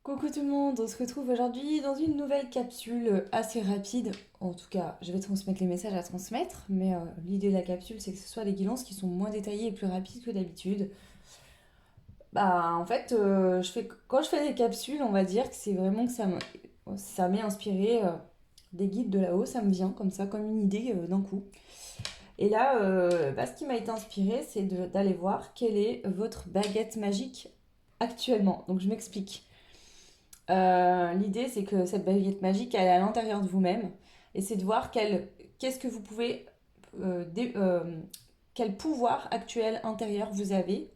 Coucou tout le monde, on se retrouve aujourd'hui dans une nouvelle capsule assez rapide. En tout cas, je vais transmettre les messages à transmettre, mais l'idée de la capsule, c'est que ce soit des guidances qui sont moins détaillées et plus rapides que d'habitude. Quand je fais des capsules, on va dire que c'est vraiment que ça m'est inspiré des guides de là-haut, ça me vient comme ça, comme une idée d'un coup. Et là, ce qui m'a été inspiré, c'est d'aller voir quelle est votre baguette magique actuellement. Donc je m'explique. L'idée, c'est que cette baguette magique, elle est à l'intérieur de vous-même. Et c'est de voir qu'est-ce que vous pouvez, quel pouvoir actuel intérieur vous avez.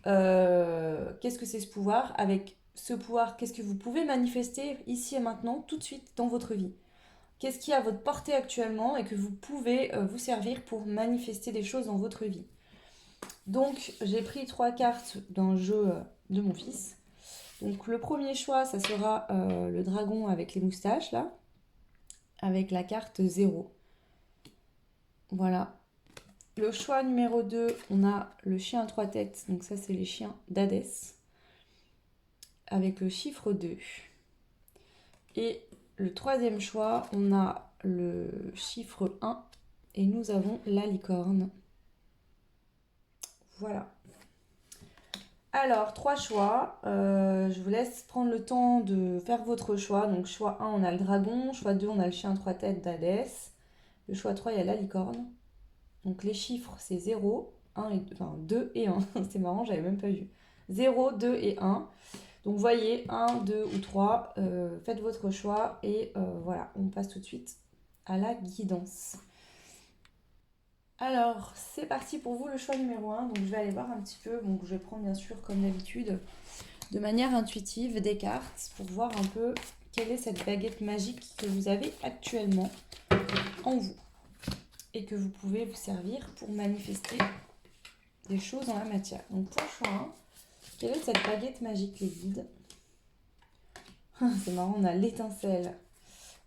Qu'est-ce que c'est ce pouvoir? Avec ce pouvoir, qu'est-ce que vous pouvez manifester ici et maintenant, tout de suite dans votre vie? Qu'est-ce qui est à votre portée actuellement et que vous pouvez vous servir pour manifester des choses dans votre vie? Donc, j'ai pris trois cartes d'un jeu de mon fils. Donc le premier choix, ça sera le dragon avec les moustaches, là, avec la carte zéro. Voilà. Le choix numéro 2, on a le chien à trois têtes, donc ça c'est les chiens d'Hadès, avec le chiffre 2. Et le troisième choix, on a le chiffre 1, et nous avons la licorne. Voilà. Alors, trois choix. Je vous laisse prendre le temps de faire votre choix. Donc, choix 1, on a le dragon. Choix 2, on a le chien à trois têtes d'Hadès. Le choix 3, il y a la licorne. Donc, les chiffres, c'est 0, 1 et 2, enfin 2 et 1. C'est marrant, j'avais même pas vu. 0, 2 et 1. Donc, voyez, 1, 2 ou 3. Faites votre choix. Et voilà, on passe tout de suite à la guidance. Alors, c'est parti pour vous, le choix numéro 1. Donc, je vais aller voir un petit peu. Donc, je vais prendre, bien sûr, comme d'habitude, de manière intuitive des cartes pour voir un peu quelle est cette baguette magique que vous avez actuellement en vous et que vous pouvez vous servir pour manifester des choses en la matière. Donc pour choix 1, quelle est cette baguette magique, les guides? C'est marrant, on a l'étincelle.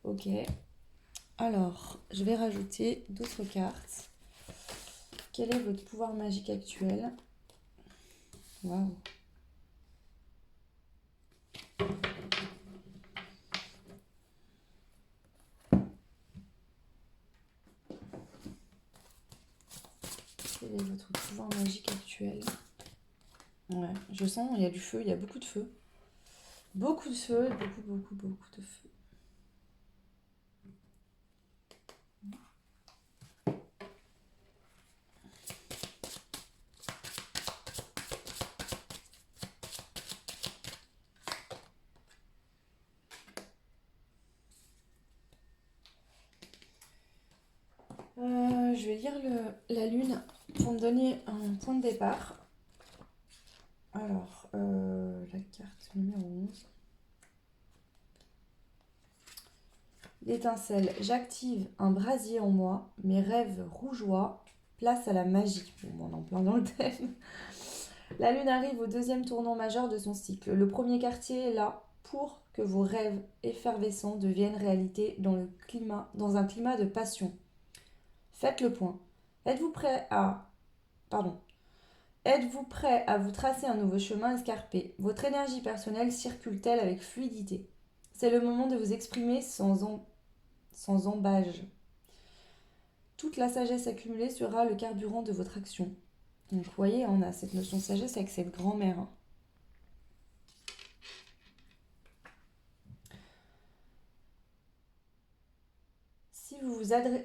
Ok. Alors, je vais rajouter d'autres cartes. Quel est votre pouvoir magique actuel? Waouh. Quel est votre pouvoir magique actuel? Ouais, je sens, il y a du feu, il y a beaucoup de feu. Beaucoup de feu, beaucoup de feu. Je vais lire la lune pour me donner un point de départ. Alors, la carte numéro 11. L'étincelle. J'active un brasier en moi. Mes rêves rougeoient. Place à la magie. Bon, on est en plein dans le thème. La lune arrive au deuxième tournant majeur de son cycle. Le premier quartier est là pour que vos rêves effervescents deviennent réalité dans un climat de passion. Faites le point. Êtes-vous prêt à... Pardon. Êtes-vous prêt à vous tracer un nouveau chemin escarpé? Votre énergie personnelle circule-t-elle avec fluidité? C'est le moment de vous exprimer sans embâge. Toute la sagesse accumulée sera le carburant de votre action. Donc vous voyez, on a cette notion de sagesse avec cette grand-mère.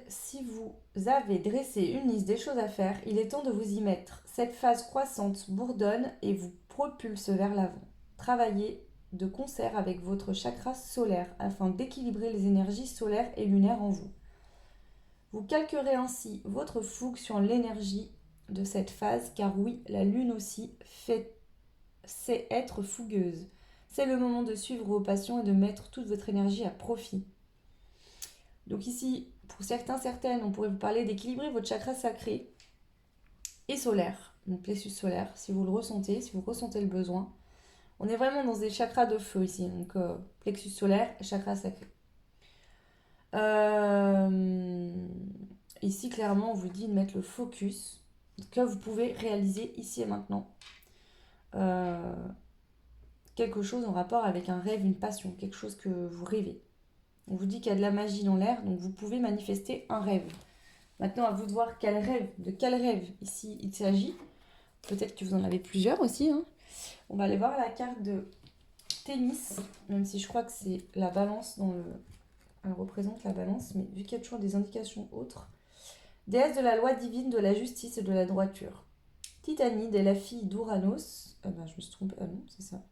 Si vous avez dressé une liste des choses à faire, il est temps de vous y mettre. Cette phase croissante bourdonne et vous propulse vers l'avant. Travaillez de concert avec votre chakra solaire afin d'équilibrer les énergies solaires et lunaires en vous. Vous calquerez ainsi votre fougue sur l'énergie de cette phase, car oui, la lune aussi sait être fougueuse. C'est le moment de suivre vos passions et de mettre toute votre énergie à profit. Donc ici, pour certains, certaines, on pourrait vous parler d'équilibrer votre chakra sacré et solaire, donc plexus solaire, si vous le ressentez, si vous ressentez le besoin. On est vraiment dans des chakras de feu ici, donc plexus solaire et chakra sacré. Euh, Ici, clairement, on vous dit de mettre le focus. Donc là, vous pouvez réaliser ici et maintenant. quelque chose en rapport avec un rêve, une passion, quelque chose que vous rêvez. On vous dit qu'il y a de la magie dans l'air, donc vous pouvez manifester un rêve. Maintenant, à vous de voir de quel rêve ici il s'agit. Peut-être que vous en avez plusieurs aussi. Hein. On va aller voir la carte de Thémis, même si je crois que c'est la balance elle représente la balance, mais vu qu'il y a toujours des indications autres. Déesse de la loi divine, de la justice et de la droiture. Titanide est la fille d'Ouranos. Ah ben, je me suis trompée. Ah non, c'est ça.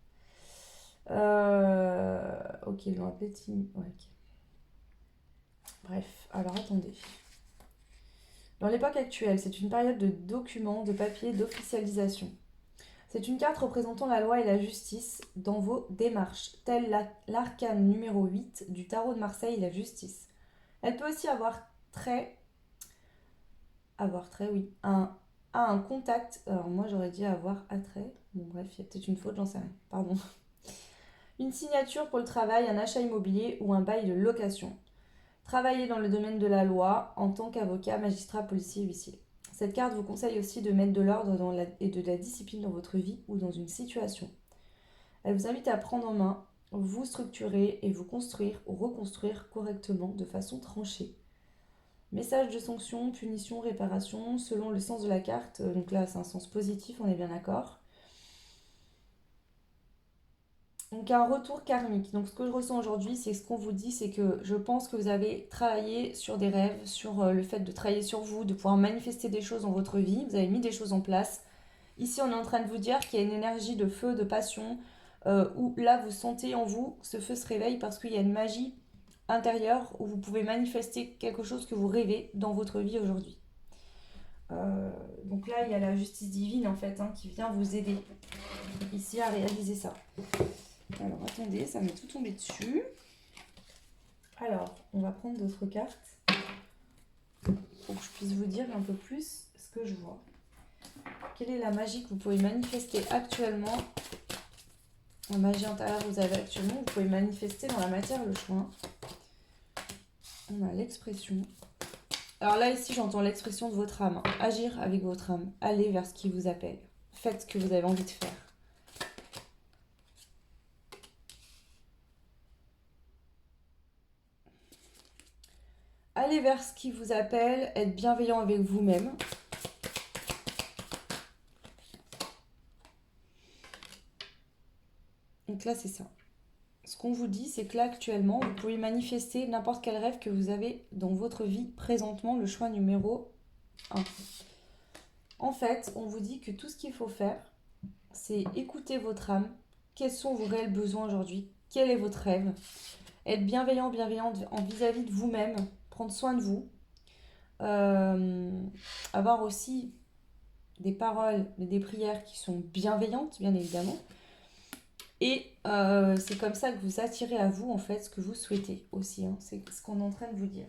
Ok, ils l'ont appelée Tim. Ouais, ok. Bref, alors attendez. Dans l'époque actuelle, c'est une période de documents, de papiers, d'officialisation. C'est une carte représentant la loi et la justice dans vos démarches, telle l'arcane numéro 8 du tarot de Marseille, la justice. Elle peut aussi avoir trait, oui, un contact. Alors moi j'aurais dit avoir attrait. Bon bref, il y a peut-être une faute, j'en sais rien. Pardon. Une signature pour le travail, un achat immobilier ou un bail de location. Travailler dans le domaine de la loi en tant qu'avocat, magistrat, policier, huissier. Cette carte vous conseille aussi de mettre de l'ordre et de la discipline dans votre vie ou dans une situation. Elle vous invite à prendre en main, vous structurer et vous construire ou reconstruire correctement de façon tranchée. Message de sanction, punition, réparation, selon le sens de la carte. Donc là, c'est un sens positif, on est bien d'accord. Donc un retour karmique. Donc ce que je ressens aujourd'hui, c'est ce qu'on vous dit, c'est que je pense que vous avez travaillé sur des rêves, sur le fait de travailler sur vous, de pouvoir manifester des choses dans votre vie. Vous avez mis des choses en place. Ici, on est en train de vous dire qu'il y a une énergie de feu, de passion, où là, vous sentez en vous, ce feu se réveille parce qu'il y a une magie intérieure où vous pouvez manifester quelque chose que vous rêvez dans votre vie aujourd'hui. Donc là, il y a la justice divine, en fait, qui vient vous aider ici à réaliser ça. Alors, attendez, ça m'est tout tombé dessus. Alors, on va prendre d'autres cartes pour que je puisse vous dire un peu plus ce que je vois. Quelle est la magie que vous pouvez manifester actuellement? La magie intérieure que vous avez actuellement, vous pouvez manifester dans la matière le choix. On a l'expression. Alors là, ici, j'entends l'expression de votre âme. Agir avec votre âme. Aller vers ce qui vous appelle. Faites ce que vous avez envie de faire. Allez vers ce qui vous appelle. Être bienveillant avec vous-même. Donc là, c'est ça. Ce qu'on vous dit, c'est que là, actuellement, vous pouvez manifester n'importe quel rêve que vous avez dans votre vie présentement, le choix numéro 1. En fait, on vous dit que tout ce qu'il faut faire, c'est écouter votre âme. Quels sont vos réels besoins aujourd'hui? Quel est votre rêve? Être bienveillant en vis-à-vis de vous-même. Prendre soin de vous. Avoir aussi des paroles, des prières qui sont bienveillantes, bien évidemment. Et c'est comme ça que vous attirez à vous, en fait, ce que vous souhaitez aussi. C'est ce qu'on est en train de vous dire.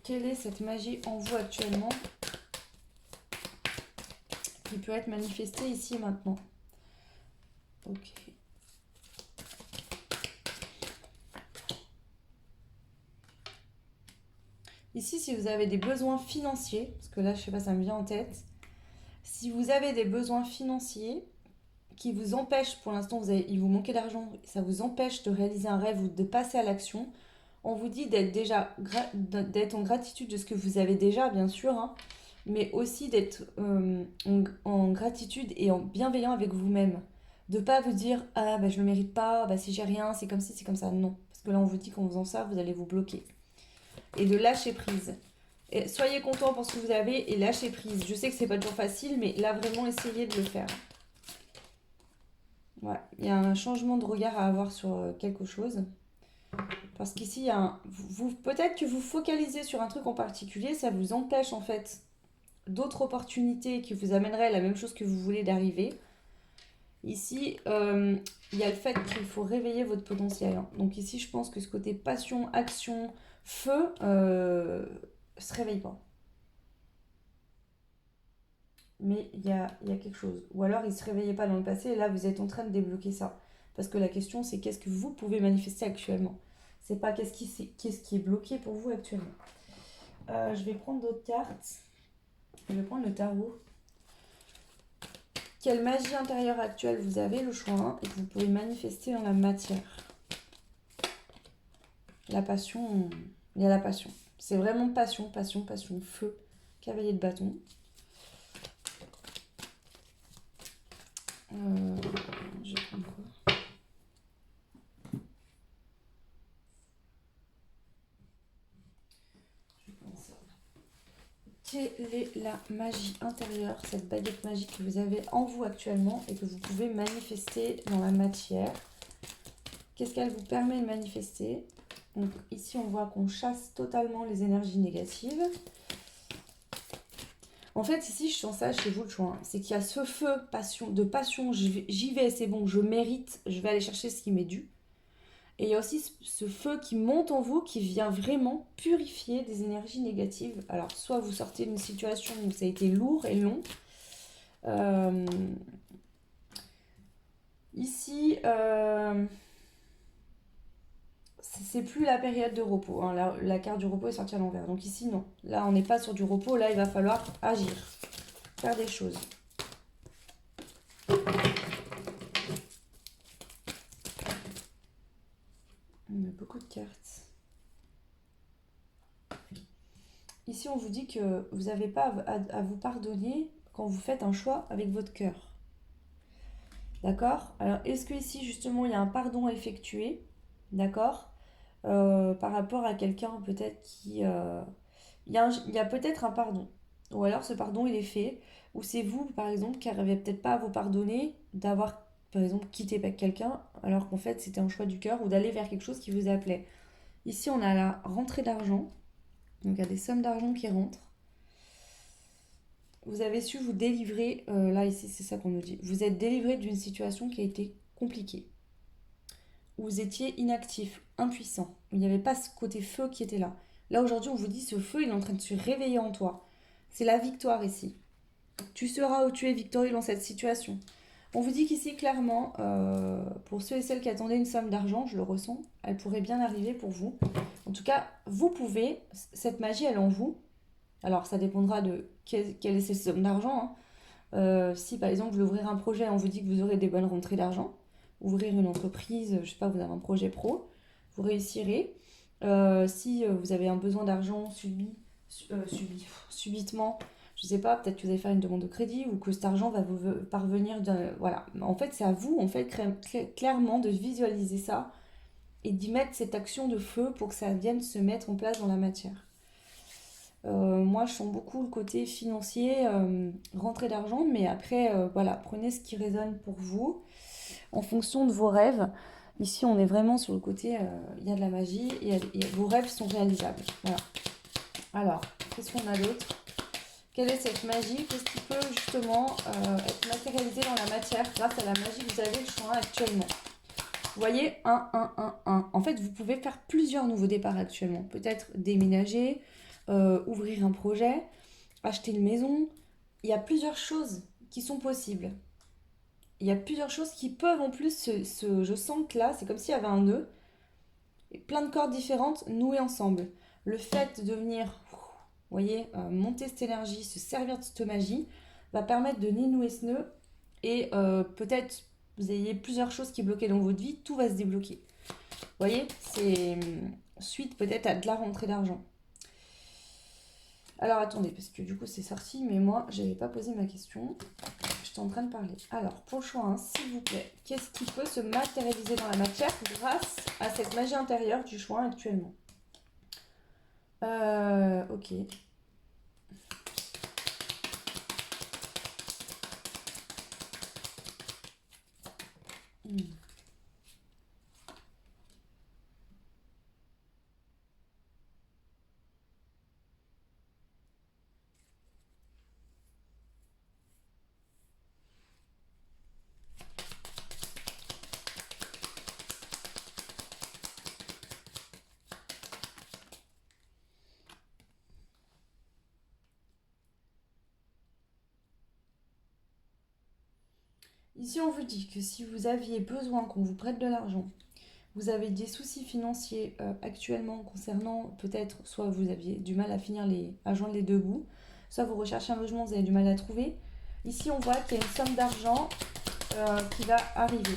Quelle est cette magie en vous actuellement qui peut être manifestée ici et maintenant? Ok. Ici, si vous avez des besoins financiers, parce que là, je sais pas, ça me vient en tête. Si vous avez des besoins financiers qui vous empêchent, pour l'instant, il vous manquait d'argent, ça vous empêche de réaliser un rêve ou de passer à l'action, on vous dit d'être en gratitude de ce que vous avez déjà, bien sûr, mais aussi d'être en gratitude et en bienveillant avec vous-même. De ne pas vous dire « Ah, bah, je ne le mérite pas, bah, si j'ai rien, c'est comme ci, c'est comme ça ». Non, parce que là, on vous dit qu'en faisant ça, vous allez vous bloquer. Et de lâcher prise. Et soyez content pour ce que vous avez et lâchez prise. Je sais que c'est pas toujours facile, mais là, vraiment, essayez de le faire. Ouais, il y a un changement de regard à avoir sur quelque chose. Parce qu'ici, il y a peut-être que vous focalisez sur un truc en particulier, ça vous empêche en fait d'autres opportunités qui vous amèneraient à la même chose que vous voulez d'arriver. Ici, il y a le fait qu'il faut réveiller votre potentiel. Donc ici, je pense que ce côté passion, action, feu, se réveille pas. Mais il y a quelque chose. Ou alors, il ne se réveillait pas dans le passé, et là, vous êtes en train de débloquer ça. Parce que la question, c'est qu'est-ce que vous pouvez manifester actuellement? C'est pas qu'est-ce qui est bloqué pour vous actuellement. Je vais prendre d'autres cartes. Je vais prendre le tarot. Quelle magie intérieure actuelle vous avez, le choix 1, et que vous pouvez manifester dans la matière? La passion, il y a la passion. C'est vraiment passion, passion, passion, feu. Cavalier de bâton. Je vais prendre quoi? Je vais prendre ça. Quelle est la magie intérieure, cette baguette magique que vous avez en vous actuellement et que vous pouvez manifester dans la matière? Qu'est-ce qu'elle vous permet de manifester? Donc ici, on voit qu'on chasse totalement les énergies négatives. En fait, ici, je sens ça chez vous, le choix. C'est qu'il y a ce feu de passion, j'y vais, c'est bon, je mérite, je vais aller chercher ce qui m'est dû. Et il y a aussi ce feu qui monte en vous, qui vient vraiment purifier des énergies négatives. Alors, soit vous sortez d'une situation où ça a été lourd et long. Ici, c'est plus la période de repos. Hein. La carte du repos est sortie à l'envers. Donc ici, non. Là, on n'est pas sur du repos. Là, il va falloir agir. Faire des choses. On a beaucoup de cartes. Ici, on vous dit que vous n'avez pas à vous pardonner quand vous faites un choix avec votre cœur. D'accord? Alors, est-ce que ici, justement, il y a un pardon à effectuer? D'accord? Par rapport à quelqu'un peut-être qui... il y a peut-être un pardon. Ou alors ce pardon, il est fait. Ou c'est vous, par exemple, qui n'arrivez peut-être pas à vous pardonner d'avoir, par exemple, quitté quelqu'un, alors qu'en fait, c'était un choix du cœur, ou d'aller vers quelque chose qui vous appelait. Ici, on a la rentrée d'argent. Donc, il y a des sommes d'argent qui rentrent. Vous avez su vous délivrer, là, ici, c'est ça qu'on nous dit. Vous êtes délivré d'une situation qui a été compliquée. Où vous étiez inactif, impuissant. Il n'y avait pas ce côté feu qui était là. Là, aujourd'hui, on vous dit, ce feu, il est en train de se réveiller en toi. C'est la victoire ici. Tu seras ou tu es victorieux dans cette situation. On vous dit qu'ici, clairement, pour ceux et celles qui attendaient une somme d'argent, je le ressens, elle pourrait bien arriver pour vous. En tout cas, vous pouvez, cette magie, elle est en vous. Alors, ça dépendra de quelle est cette somme d'argent. Hein. Si, par exemple, vous voulez ouvrir un projet, on vous dit que vous aurez des bonnes rentrées d'argent. Ouvrir une entreprise, je sais pas, vous avez un projet pro, vous réussirez. Si vous avez un besoin d'argent subitement, je sais pas, peut-être que vous allez faire une demande de crédit ou que cet argent va vous parvenir. Voilà. En fait, c'est à vous, en fait, clairement de visualiser ça et d'y mettre cette action de feu pour que ça vienne se mettre en place dans la matière. Moi, je sens beaucoup le côté financier, rentrée d'argent, mais après, voilà, prenez ce qui résonne pour vous en fonction de vos rêves. Ici, on est vraiment sur le côté, il y a de la magie et vos rêves sont réalisables. Voilà. Alors, qu'est-ce qu'on a d'autre? Quelle est cette magie? Qu'est-ce qui peut justement être matérialisé dans la matière grâce à la magie que vous avez le choix actuellement? Vous voyez, 1, 1, 1, 1. En fait, vous pouvez faire plusieurs nouveaux départs actuellement. Peut-être déménager, ouvrir un projet, acheter une maison. Il y a plusieurs choses qui sont possibles. Il y a plusieurs choses qui peuvent en plus je sens que là, c'est comme s'il y avait un nœud, et plein de cordes différentes nouées ensemble. Le fait de venir, vous voyez, monter cette énergie, se servir de cette magie, va permettre de dénouer ce nœud et peut-être vous ayez plusieurs choses qui bloquaient dans votre vie, tout va se débloquer. Vous voyez, c'est suite peut-être à de la rentrée d'argent. Alors attendez, parce que du coup c'est sorti, mais moi j'avais pas posé ma question. J'étais en train de parler. Alors, pour le choix 1, s'il vous plaît, qu'est-ce qui peut se matérialiser dans la matière grâce à cette magie intérieure du choix 1 actuellement? Ok. Ici, on vous dit que si vous aviez besoin qu'on vous prête de l'argent, vous avez des soucis financiers actuellement concernant peut-être, soit vous aviez du mal à joindre les deux bouts, soit vous recherchez un logement, vous avez du mal à trouver. Ici, on voit qu'il y a une somme d'argent qui va arriver.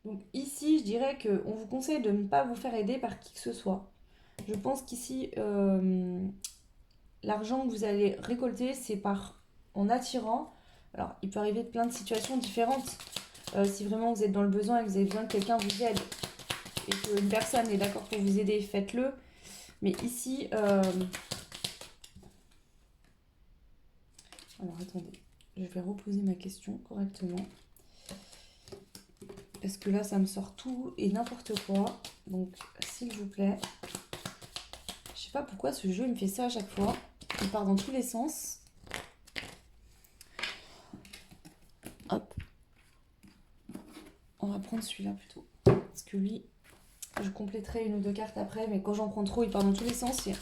Donc ici, je dirais qu'on vous conseille de ne pas vous faire aider par qui que ce soit. Je pense qu'ici, l'argent que vous allez récolter, c'est en attirant. Alors, il peut arriver de plein de situations différentes. Si vraiment vous êtes dans le besoin et que vous avez besoin que quelqu'un vous aide et qu'une personne est d'accord pour vous aider, faites-le. Mais ici, alors attendez, je vais reposer ma question correctement. Parce que là, ça me sort tout et n'importe quoi. Donc, s'il vous plaît. Je sais pas pourquoi ce jeu il me fait ça à chaque fois. Il part dans tous les sens. Hop. On va prendre celui-là plutôt. Parce que lui, je compléterai une ou deux cartes après. Mais quand j'en prends trop, il part dans tous les sens. C'est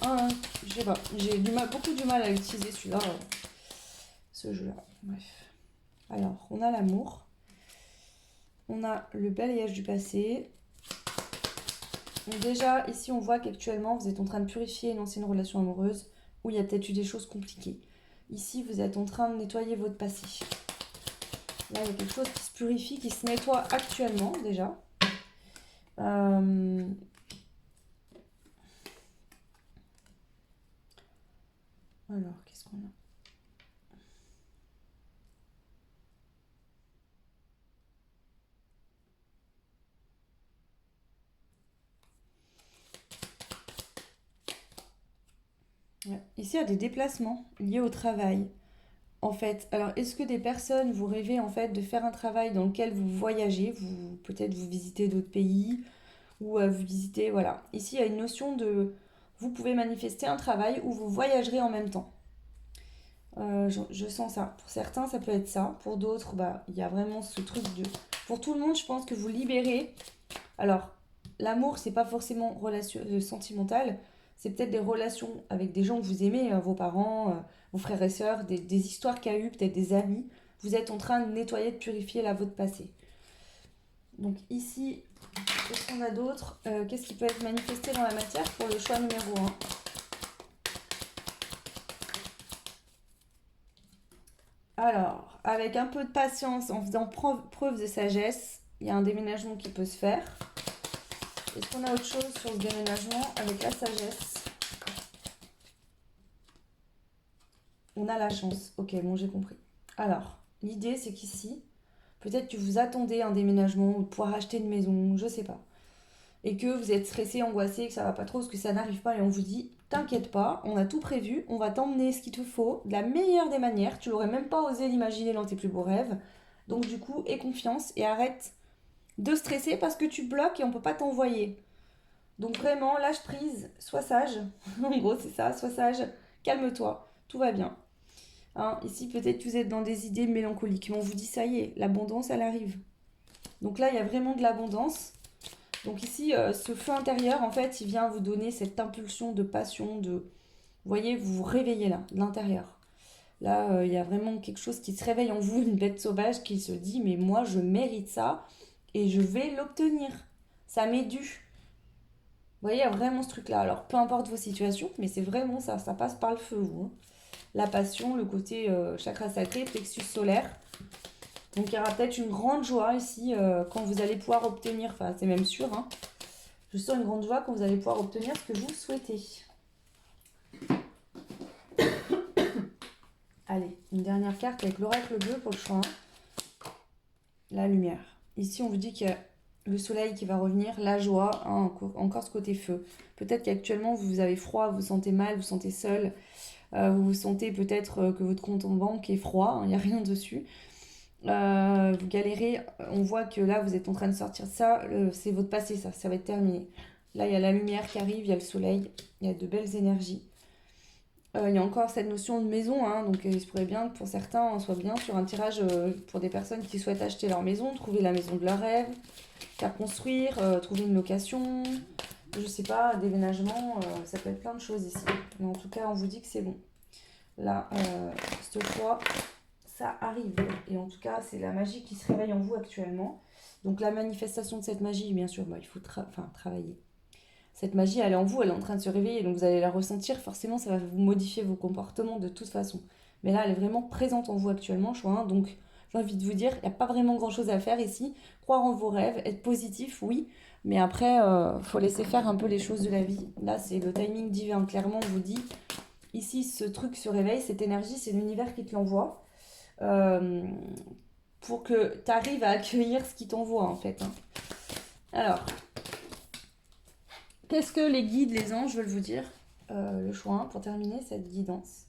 je sais pas. J'ai beaucoup du mal à utiliser celui-là. Ce jeu-là. Bref. Alors, on a l'amour. On a le balayage du passé. Donc déjà, ici, on voit qu'actuellement, vous êtes en train de purifier une ancienne relation amoureuse où il y a peut-être eu des choses compliquées. Ici, vous êtes en train de nettoyer votre passé. Là, il y a quelque chose qui se purifie, qui se nettoie actuellement, déjà. Alors, qu'est-ce qu'on a ? Ouais. Ici, il y a des déplacements liés au travail. En fait, alors est-ce que des personnes, vous rêvez en fait de faire un travail dans lequel vous voyagez, peut-être vous visitez d'autres pays ou vous visitez, voilà. Ici, il y a une notion de, vous pouvez manifester un travail où vous voyagerez en même temps. Je sens ça. Pour certains, ça peut être ça. Pour d'autres, bah, il y a vraiment ce truc de... Pour tout le monde, je pense que vous libérez. Alors, l'amour, c'est pas forcément sentimental. C'est peut-être des relations avec des gens que vous aimez, vos parents, vos frères et sœurs, des histoires qu'il y a eu, peut-être des amis. Vous êtes en train de nettoyer, de purifier là votre passé. Donc ici, qu'est-ce qu'on a d'autre Qu'est-ce qui peut être manifesté dans la matière pour le choix numéro 1 ? Alors, avec un peu de patience, en faisant preuve de sagesse, il y a un déménagement qui peut se faire. Est-ce qu'on a autre chose sur ce déménagement avec la sagesse ? On a la chance. Ok, bon, j'ai compris. Alors, l'idée, c'est qu'ici, peut-être que vous attendez un déménagement ou de pouvoir acheter une maison, je sais pas. Et que vous êtes stressé, angoissé, que ça va pas trop, parce que ça n'arrive pas, et on vous dit, t'inquiète pas, on a tout prévu, on va t'emmener ce qu'il te faut, de la meilleure des manières, tu l'aurais même pas osé l'imaginer dans tes plus beaux rêves. Donc du coup, aie confiance et arrête de stresser parce que tu bloques et on peut pas t'envoyer. Donc vraiment, lâche prise, sois sage. En gros, c'est ça, sois sage, calme-toi, tout va bien. Hein, ici, peut-être que vous êtes dans des idées mélancoliques, mais on vous dit, ça y est, l'abondance, elle arrive. Donc là, il y a vraiment de l'abondance. Donc ici, ce feu intérieur, en fait, il vient vous donner cette impulsion de passion, de... Vous voyez, vous vous réveillez là, de l'intérieur. Là, il y a vraiment quelque chose qui se réveille en vous, une bête sauvage qui se dit, mais moi, je mérite ça et je vais l'obtenir. Ça m'est dû. Vous voyez, il y a vraiment ce truc-là. Alors, peu importe vos situations, mais c'est vraiment ça, ça passe par le feu, vous. Hein. La passion, le côté chakra sacré, plexus solaire. Donc, il y aura peut-être une grande joie ici quand vous allez pouvoir obtenir, enfin, c'est même sûr, hein, je sens une grande joie quand vous allez pouvoir obtenir ce que vous souhaitez. Allez, une dernière carte avec l'oracle bleu pour le choix 1. La lumière. Ici, on vous dit qu'il y a le soleil qui va revenir, la joie, hein, encore ce côté feu. Peut-être qu'actuellement, vous avez froid, vous vous sentez mal, vous vous sentez seul. Vous vous sentez peut-être que votre compte en banque est froid, il n'y a rien dessus. Vous galérez, on voit que là, vous êtes en train de sortir de ça. C'est votre passé, ça va être terminé. Là, il y a la lumière qui arrive, il y a le soleil, il y a de belles énergies. Il y a encore cette notion de maison, hein, donc il se pourrait bien que pour certains, on soit bien sur un tirage pour des personnes qui souhaitent acheter leur maison, trouver la maison de leur rêve, faire construire, trouver une location, je sais pas, déménagement, ça peut être plein de choses ici. Mais en tout cas, on vous dit que c'est bon. Là, cette fois, ça arrive. Et en tout cas, c'est la magie qui se réveille en vous actuellement. Donc la manifestation de cette magie, bien sûr, bah, il faut travailler. Cette magie, elle est en vous, elle est en train de se réveiller, donc vous allez la ressentir, forcément ça va vous modifier vos comportements de toute façon. Mais là, elle est vraiment présente en vous actuellement, choix 1, donc j'ai envie de vous dire, il n'y a pas vraiment grand-chose à faire ici. Croire en vos rêves, être positif, oui, mais après, faut laisser faire un peu les choses de la vie. Là, c'est le timing divin, clairement, on vous dit, ici, ce truc se réveille, cette énergie, c'est l'univers qui te l'envoie, euh, pour que tu arrives à accueillir ce qui t'envoie, en fait. Hein. Alors, qu'est-ce que les guides, les anges veulent vous dire le choix 1 pour terminer cette guidance.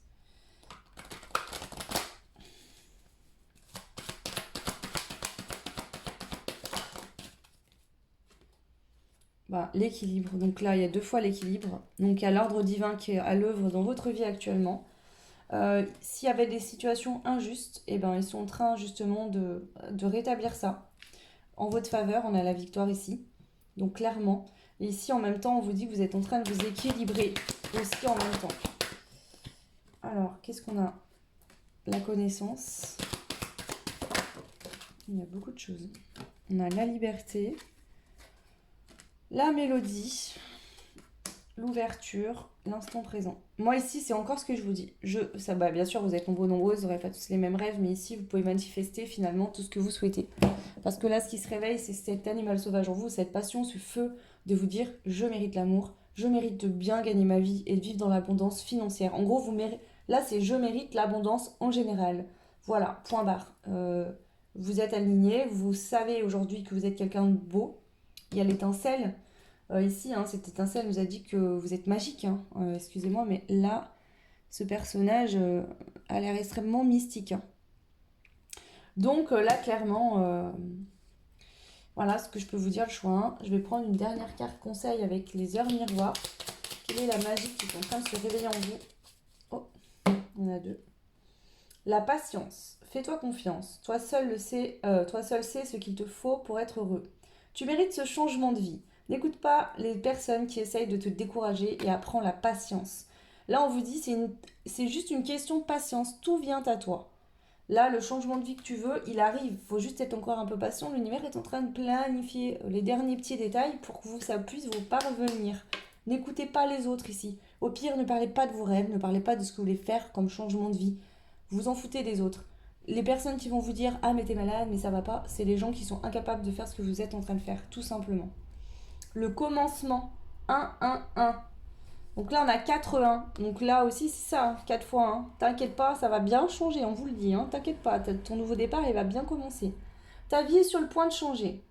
Bah, l'équilibre. Donc là, il y a 2 fois l'équilibre. Donc il y a l'ordre divin qui est à l'œuvre dans votre vie actuellement. S'il y avait des situations injustes, eh ben, ils sont en train justement de rétablir ça. En votre faveur, on a la victoire ici. Donc clairement. Et ici, en même temps, on vous dit que vous êtes en train de vous équilibrer aussi en même temps. Alors, qu'est-ce qu'on a? La connaissance. Il y a beaucoup de choses. On a la liberté, la mélodie, l'ouverture, l'instant présent. Moi ici, c'est encore ce que je vous dis. Bien sûr, vous êtes nombreux, vous n'aurez pas tous les mêmes rêves, mais ici, vous pouvez manifester finalement tout ce que vous souhaitez. Parce que là, ce qui se réveille, c'est cet animal sauvage en vous, cette passion, ce feu de vous dire, je mérite l'amour, je mérite de bien gagner ma vie et de vivre dans l'abondance financière. En gros, là, c'est je mérite l'abondance en général. Voilà, point barre. Vous êtes aligné, vous savez aujourd'hui que vous êtes quelqu'un de beau. Il y a l'étincelle. Ici, hein, cette étincelle nous a dit que vous êtes magique. Hein. Excusez-moi, mais là, ce personnage a l'air extrêmement mystique. Hein. Donc là, clairement, voilà ce que je peux vous dire, le choix 1. Je vais prendre une dernière carte conseil avec les heures miroirs. Quelle est la magie qui est en train de se réveiller en vous? Oh, il y en a 2. La patience. Fais-toi confiance. Toi seul sais ce qu'il te faut pour être heureux. Tu mérites ce changement de vie. N'écoute pas les personnes qui essayent de te décourager et apprends la patience. Là, on vous dit, c'est juste une question de patience. Tout vient à toi. Là, le changement de vie que tu veux, il arrive. Il faut juste être encore un peu patient. L'univers est en train de planifier les derniers petits détails pour que ça puisse vous parvenir. N'écoutez pas les autres ici. Au pire, ne parlez pas de vos rêves, ne parlez pas de ce que vous voulez faire comme changement de vie. Vous en foutez des autres. Les personnes qui vont vous dire « Ah, mais t'es malade, mais ça va pas », c'est les gens qui sont incapables de faire ce que vous êtes en train de faire, tout simplement. Le commencement, 1, 1, 1. Donc là, on a 4 1. Donc là aussi, c'est ça, 4 fois 1. T'inquiète pas, ça va bien changer, on vous le dit. Hein. T'inquiète pas, ton nouveau départ, il va bien commencer. Ta vie est sur le point de changer.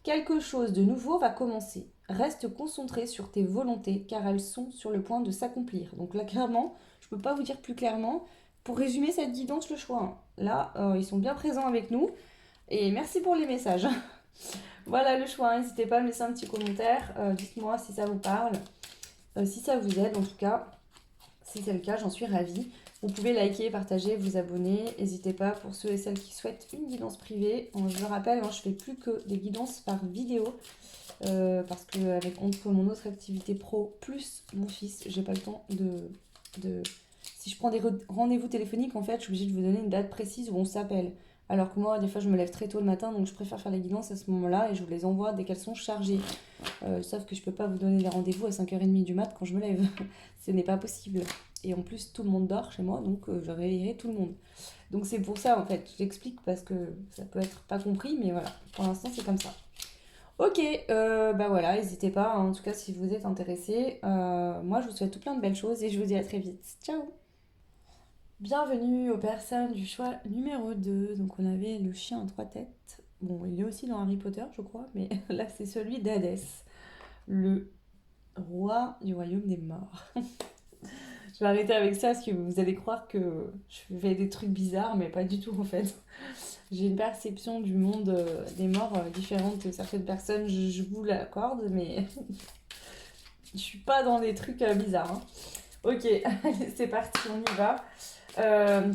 Quelque chose de nouveau va commencer. Reste concentré sur tes volontés, car elles sont sur le point de s'accomplir. Donc là, clairement, je ne peux pas vous dire plus clairement. Pour résumer cette guidance, le choix 1. Là, ils sont bien présents avec nous. Et merci pour les messages. Voilà le choix 1. N'hésitez pas à me laisser un petit commentaire. Dites-moi si ça vous parle. Si ça vous aide, en tout cas. Si c'est le cas, j'en suis ravie. Vous pouvez liker, partager, vous abonner. N'hésitez pas pour ceux et celles qui souhaitent une guidance privée. Je le rappelle, je fais plus que des guidances par vidéo. Parce que entre mon autre activité pro plus mon fils, j'ai pas le temps de... Si je prends des rendez-vous téléphoniques, en fait, je suis obligée de vous donner une date précise où on s'appelle. Alors que moi, des fois, je me lève très tôt le matin, donc je préfère faire les guidances à ce moment-là et je vous les envoie dès qu'elles sont chargées. Sauf que je peux pas vous donner des rendez-vous à 5h30 du mat quand je me lève. Ce n'est pas possible. Et en plus, tout le monde dort chez moi, donc je réveillerai tout le monde. Donc c'est pour ça, en fait, j'explique parce que ça peut être pas compris, mais voilà, pour l'instant, c'est comme ça. Ok, bah voilà, n'hésitez pas, hein, en tout cas, si vous êtes intéressés. Moi, je vous souhaite tout plein de belles choses et je vous dis à très vite. Ciao! Bienvenue aux personnes du choix numéro 2. Donc on avait le chien à 3 têtes. Bon, il est aussi dans Harry Potter, je crois, mais là c'est celui d'Hadès, le roi du royaume des morts. Je vais arrêter avec ça parce que vous allez croire que je fais des trucs bizarres, mais pas du tout en fait. J'ai une perception du monde des morts différente de certaines personnes, je vous l'accorde, mais je suis pas dans des trucs bizarres. Hein. Ok, allez, c'est parti, on y va.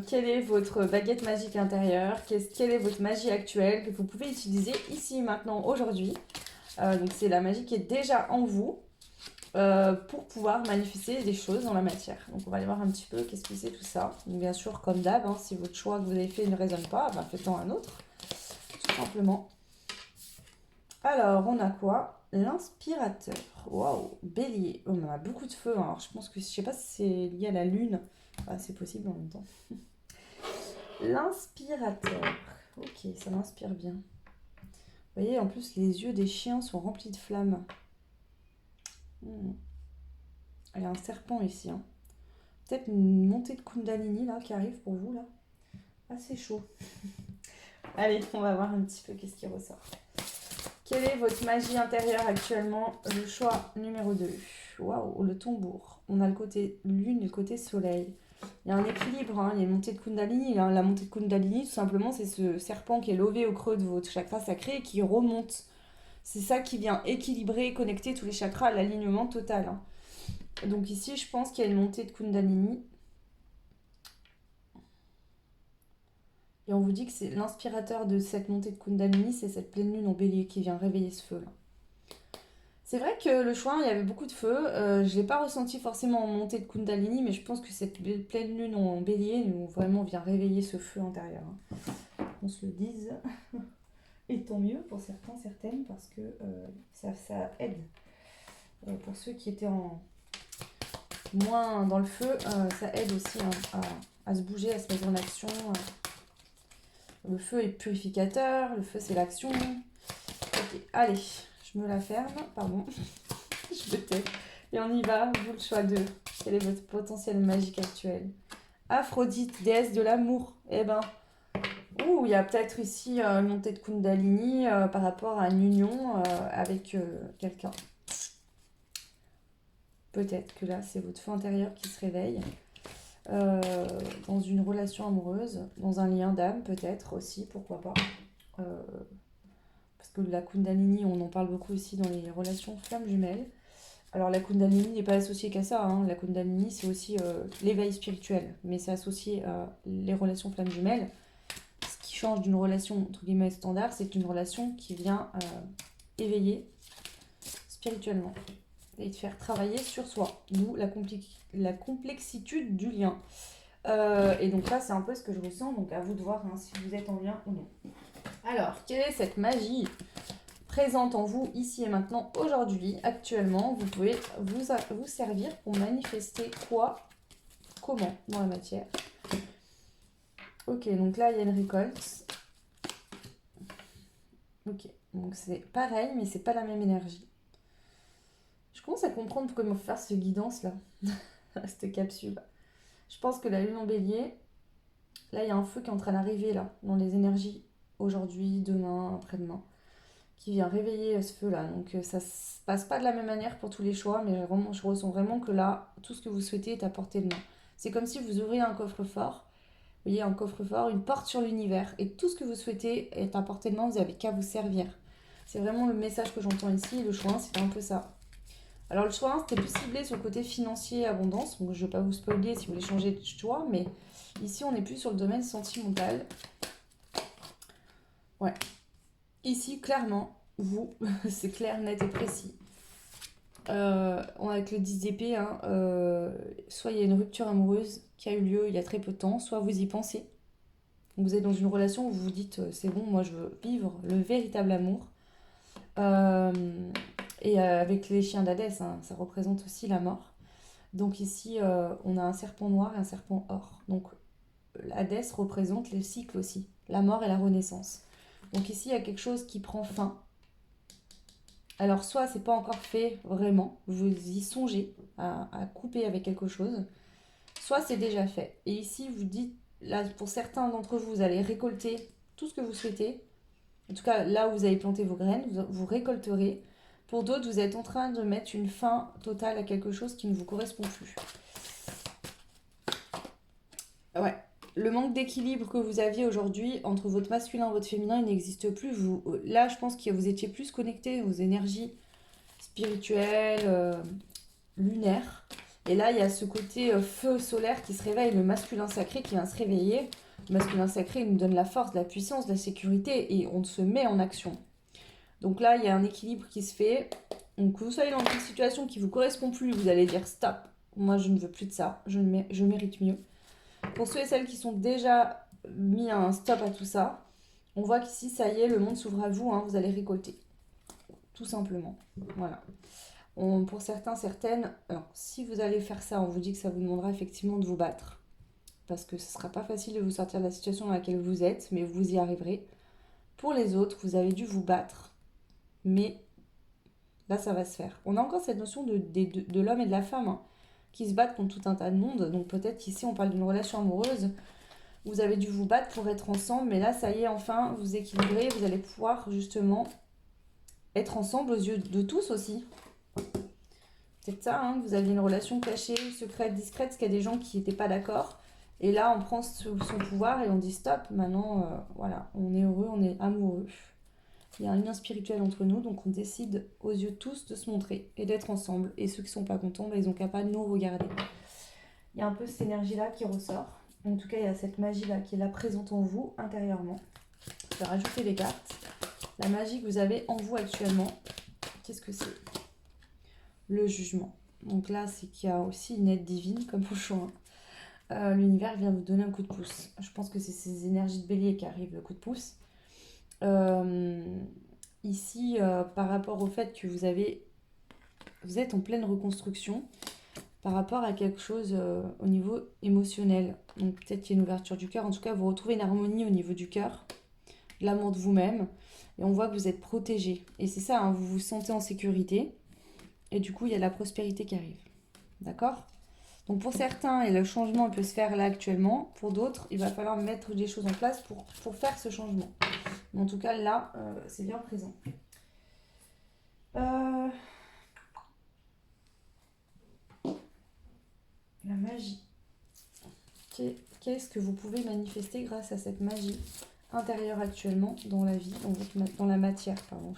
Quelle est votre baguette magique intérieure? Quelle est votre magie actuelle que vous pouvez utiliser ici, maintenant, aujourd'hui? Donc c'est la magie qui est déjà en vous pour pouvoir manifester des choses dans la matière. Donc on va aller voir un petit peu qu'est-ce que c'est tout ça. Donc bien sûr, comme d'hab, hein, si votre choix que vous avez fait ne résonne pas, faites-en un autre, tout simplement. Alors, on a quoi? L'inspirateur. Waouh, bélier. Oh, on a beaucoup de feu, hein. Alors, je pense que je sais pas si c'est lié à la lune. Ah, c'est possible en même temps. L'inspirateur. Ok, ça m'inspire bien. Vous voyez, en plus, les yeux des chiens sont remplis de flammes. Il y a un serpent ici, hein. Peut-être une montée de Kundalini là qui arrive pour vous là. Assez chaud. Allez, on va voir un petit peu qu'est-ce qui ressort. Quelle est votre magie intérieure actuellement? Le choix numéro 2. Waouh, le tambour. On a le côté lune et le côté soleil. Il y a un équilibre, hein. Il y a une montée de Kundalini. La montée de Kundalini, tout simplement, c'est ce serpent qui est levé au creux de votre chakra sacré et qui remonte. C'est ça qui vient équilibrer et connecter tous les chakras à l'alignement total, hein. Donc ici, je pense qu'il y a une montée de Kundalini. Et on vous dit que c'est l'inspirateur de cette montée de Kundalini, c'est cette pleine lune en bélier qui vient réveiller ce feu-là. C'est vrai que le choix, il y avait beaucoup de feu. Je ne l'ai pas ressenti forcément en montée de Kundalini, mais je pense que cette pleine lune en bélier nous vraiment vient réveiller ce feu intérieur, hein. On se le dise. Et tant mieux pour certains, certaines, parce que ça aide. Pour ceux qui étaient moins dans le feu, ça aide aussi, hein, à se bouger, à se mettre en action. Le feu est purificateur, le feu c'est l'action. Ok, allez, je me la ferme, pardon. Je me tais. Et on y va, vous le choix 2. Quel est votre potentiel magique actuel? Aphrodite, déesse de l'amour. Eh ben, il y a peut-être ici une montée de Kundalini par rapport à une union avec quelqu'un. Peut-être que là, c'est votre feu intérieur qui se réveille. Dans une relation amoureuse, dans un lien d'âme peut-être aussi, pourquoi pas. Parce que la Kundalini, on en parle beaucoup aussi dans les relations flammes jumelles. Alors la Kundalini n'est pas associée qu'à ça, hein. La Kundalini c'est aussi l'éveil spirituel, mais c'est associé à les relations flammes jumelles. Ce qui change d'une relation entre guillemets standard, c'est une relation qui vient éveiller spirituellement et te faire travailler sur soi, d'où la complexitude du lien. Et donc là c'est un peu ce que je ressens, donc à vous de voir, hein, si vous êtes en lien ou non. Alors, quelle est cette magie présente en vous ici et maintenant, aujourd'hui, actuellement? Vous pouvez vous servir pour manifester quoi, comment dans la matière. Ok, donc là il y a une récolte. Ok, donc c'est pareil, mais c'est pas la même énergie. Je commence à comprendre pourquoi il faut faire ce guidance là, cette capsule. Je pense que la lune en bélier, là il y a un feu qui est en train d'arriver là, dans les énergies aujourd'hui, demain, après-demain, qui vient réveiller ce feu-là. Donc ça se passe pas de la même manière pour tous les choix, mais je ressens vraiment que là, tout ce que vous souhaitez est à portée de main. C'est comme si vous ouvriez un coffre-fort, vous voyez, un coffre-fort, une porte sur l'univers, et tout ce que vous souhaitez est à portée de main, vous n'avez qu'à vous servir. C'est vraiment le message que j'entends ici, le choix 1, c'était un peu ça. Alors le choix 1, c'était plus ciblé sur le côté financier, abondance, donc je ne vais pas vous spoiler si vous voulez changer de choix, mais ici on est plus sur le domaine sentimental. Ouais. Ici, clairement, vous, c'est clair, net et précis. Avec le 10 d'épée, hein, soit il y a une rupture amoureuse qui a eu lieu il y a très peu de temps, soit vous y pensez. Donc vous êtes dans une relation où vous vous dites c'est bon, moi je veux vivre le véritable amour. Et avec les chiens d'Hadès, hein, ça représente aussi la mort. Donc ici, on a un serpent noir et un serpent or. Donc l'Hadès représente le cycle aussi, la mort et la renaissance. Donc ici, il y a quelque chose qui prend fin. Alors, soit c'est pas encore fait vraiment, vous y songez à couper avec quelque chose, soit c'est déjà fait. Et ici, vous dites, là, pour certains d'entre vous, vous allez récolter tout ce que vous souhaitez. En tout cas, là où vous avez planté vos graines, vous récolterez. Pour d'autres, vous êtes en train de mettre une fin totale à quelque chose qui ne vous correspond plus. Ouais. Le manque d'équilibre que vous aviez aujourd'hui entre votre masculin et votre féminin, il n'existe plus. Là, je pense que vous étiez plus connectés aux énergies spirituelles, lunaires. Et là, il y a ce côté feu solaire qui se réveille, le masculin sacré qui vient se réveiller. Le masculin sacré il nous donne la force, la puissance, la sécurité et on se met en action. Donc là, il y a un équilibre qui se fait. Donc que vous soyez dans une situation qui ne vous correspond plus, vous allez dire stop, moi je ne veux plus de ça, je mérite mieux. Pour ceux et celles qui sont déjà mis un stop à tout ça, on voit qu'ici, ça y est, le monde s'ouvre à vous, hein, vous allez récolter. tout simplement. Voilà. Pour certains, certaines, alors si vous allez faire ça, on vous dit que ça vous demandera effectivement de vous battre. Parce que ce ne sera pas facile de vous sortir de la situation dans laquelle vous êtes, mais vous y arriverez. Pour les autres, vous avez dû vous battre, mais là, ça va se faire. On a encore cette notion de l'homme et de la femme, hein, qui se battent contre tout un tas de monde. Donc peut-être qu'ici, on parle d'une relation amoureuse. Vous avez dû vous battre pour être ensemble, mais là, ça y est, enfin, vous équilibrez. Vous allez pouvoir justement être ensemble aux yeux de tous aussi. C'est ça, hein, vous aviez une relation cachée, secrète, discrète, parce qu'il y a des gens qui n'étaient pas d'accord. Et là, on prend son pouvoir et on dit stop, maintenant, voilà, on est heureux, on est amoureux. Il y a un lien spirituel entre nous, donc on décide aux yeux de tous de se montrer et d'être ensemble. Et ceux qui ne sont pas contents, ils n'ont qu'à pas nous regarder. Il y a un peu cette énergie-là qui ressort. En tout cas, il y a cette magie-là qui est là présente en vous, intérieurement. Je vais rajouter les cartes. La magie que vous avez en vous actuellement, qu'est-ce que c'est? Le jugement. Donc là, c'est qu'il y a aussi une aide divine, comme au choix. L'univers vient vous donner un coup de pouce. Je pense que c'est ces énergies de bélier qui arrivent, le coup de pouce. Ici, par rapport au fait que vous êtes en pleine reconstruction, par rapport à quelque chose au niveau émotionnel. Donc peut-être qu'il y a une ouverture du cœur. En tout cas, vous retrouvez une harmonie au niveau du cœur, l'amour de vous-même. Et on voit que vous êtes protégé. Et c'est ça, hein, vous vous sentez en sécurité. Et du coup, il y a la prospérité qui arrive. D'accord? Donc pour certains, et le changement peut se faire là actuellement. Pour d'autres, il va falloir mettre des choses en place pour faire ce changement. Mais en tout cas, là, c'est bien présent. La magie. Qu'est-ce que vous pouvez manifester grâce à cette magie intérieure actuellement dans la vie, dans la matière, pardon.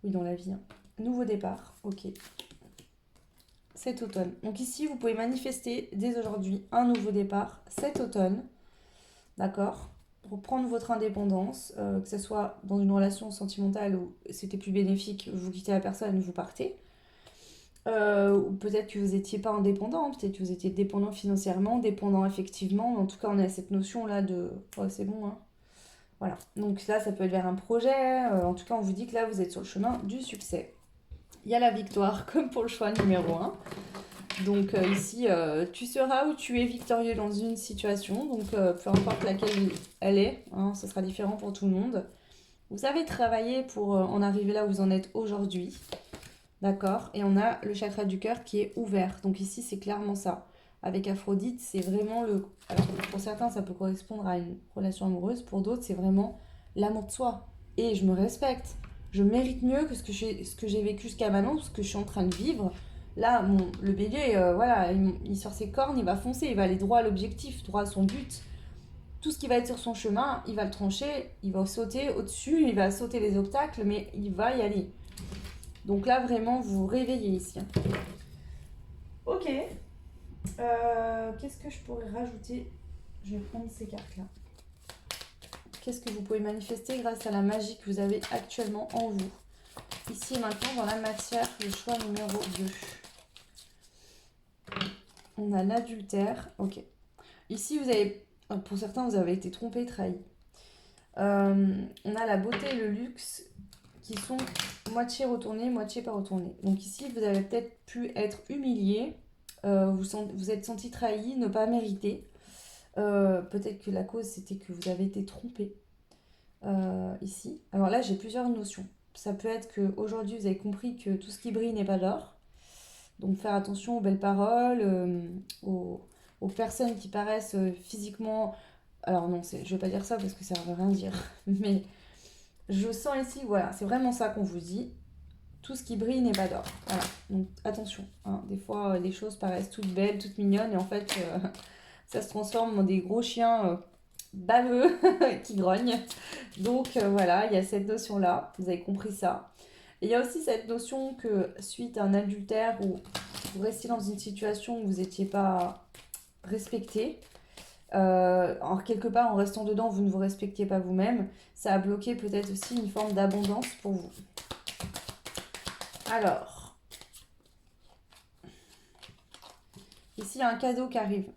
Oui, dans la vie. Hein. Nouveau départ, ok. Cet automne. Donc ici, vous pouvez manifester dès aujourd'hui un nouveau départ cet automne. D'accord? Pour prendre votre indépendance, que ce soit dans une relation sentimentale où c'était plus bénéfique, vous quittez la personne, vous partez. Ou peut-être que vous n'étiez pas indépendant, peut-être que vous étiez dépendant financièrement, dépendant effectivement. En tout cas, on a cette notion-là de oh, c'est bon, hein. Voilà. Donc là, ça peut être vers un projet. En tout cas, on vous dit que là, vous êtes sur le chemin du succès. Il y a la victoire, comme pour le choix numéro 1. Donc ici, tu seras ou tu es victorieux dans une situation. Donc peu importe laquelle elle est, hein, ce sera différent pour tout le monde. Vous avez travaillé pour en arriver là où vous en êtes aujourd'hui. D'accord? Et on a le chakra du cœur qui est ouvert. Donc ici, c'est clairement ça. Avec Aphrodite, c'est vraiment le... Alors, pour certains, ça peut correspondre à une relation amoureuse. Pour d'autres, c'est vraiment l'amour de soi. Et je me respecte. Je mérite mieux que ce que j'ai vécu jusqu'à maintenant, ce que je suis en train de vivre. Là, le bélier, voilà, il sort ses cornes, il va foncer, il va aller droit à l'objectif, droit à son but. Tout ce qui va être sur son chemin, il va le trancher, il va sauter au-dessus, il va sauter les obstacles, mais il va y aller. Donc là, vraiment, vous vous réveillez ici. Ok. Qu'est-ce que je pourrais rajouter? Je vais prendre ces cartes-là. Qu'est-ce que vous pouvez manifester grâce à la magie que vous avez actuellement en vous? Ici et maintenant, dans la matière, le choix numéro 2. On a l'adultère. Ok. Ici, vous avez, pour certains, vous avez été trompé, trahi. On a la beauté et le luxe qui sont moitié retournés, moitié pas retournés. Donc ici, vous avez peut-être pu être humilié, vous êtes senti trahi, ne pas mériter. Peut-être que la cause, c'était que vous avez été trompé ici. Alors là, j'ai plusieurs notions. Ça peut être qu'aujourd'hui, vous avez compris que tout ce qui brille n'est pas d'or. Donc faire attention aux belles paroles, aux personnes qui paraissent physiquement... Alors non, je vais pas dire ça parce que ça ne veut rien dire. Mais je sens ici, voilà, c'est vraiment ça qu'on vous dit. Tout ce qui brille n'est pas d'or. Voilà, donc attention. Hein. Des fois, les choses paraissent toutes belles, toutes mignonnes, et en fait, ça se transforme en des gros chiens baveux qui grognent. Donc voilà, il y a cette notion-là. Vous avez compris ça. Et il y a aussi cette notion que suite à un adultère où vous restiez dans une situation où vous n'étiez pas respecté, alors quelque part en restant dedans vous ne vous respectiez pas vous-même, ça a bloqué peut-être aussi une forme d'abondance pour vous. Alors, ici il y a un cadeau qui arrive,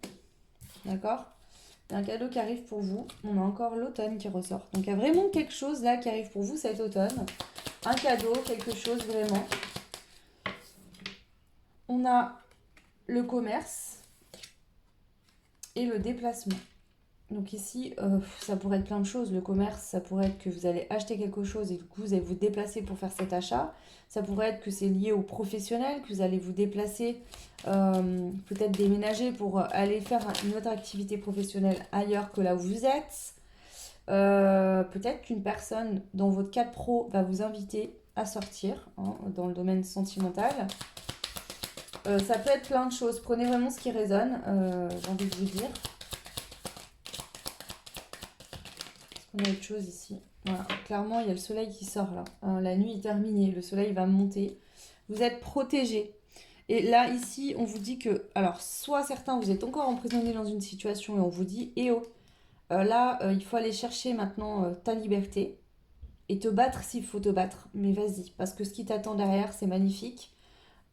d'accord? Il y a un cadeau qui arrive pour vous. On a encore l'automne qui ressort, donc il y a vraiment quelque chose là qui arrive pour vous cet automne, un cadeau, quelque chose vraiment. On a le commerce et le déplacement. Donc ici, ça pourrait être plein de choses. Le commerce, ça pourrait être que vous allez acheter quelque chose et du coup, vous allez vous déplacer pour faire cet achat. Ça pourrait être que c'est lié au professionnel, que vous allez vous déplacer, peut-être déménager pour aller faire une autre activité professionnelle ailleurs que là où vous êtes. Peut-être qu'une personne dans votre cadre pro va vous inviter à sortir dans le domaine sentimental. Ça peut être plein de choses. Prenez vraiment ce qui résonne, j'ai envie de vous dire. On a autre chose ici. Voilà, clairement, il y a le soleil qui sort là. La nuit est terminée, le soleil va monter. Vous êtes protégés. Et là, ici, on vous dit que... Alors, soit certains, vous êtes encore emprisonnés dans une situation et on vous dit, eh oh, là, il faut aller chercher maintenant ta liberté et te battre s'il faut te battre. Mais vas-y, parce que ce qui t'attend derrière, c'est magnifique.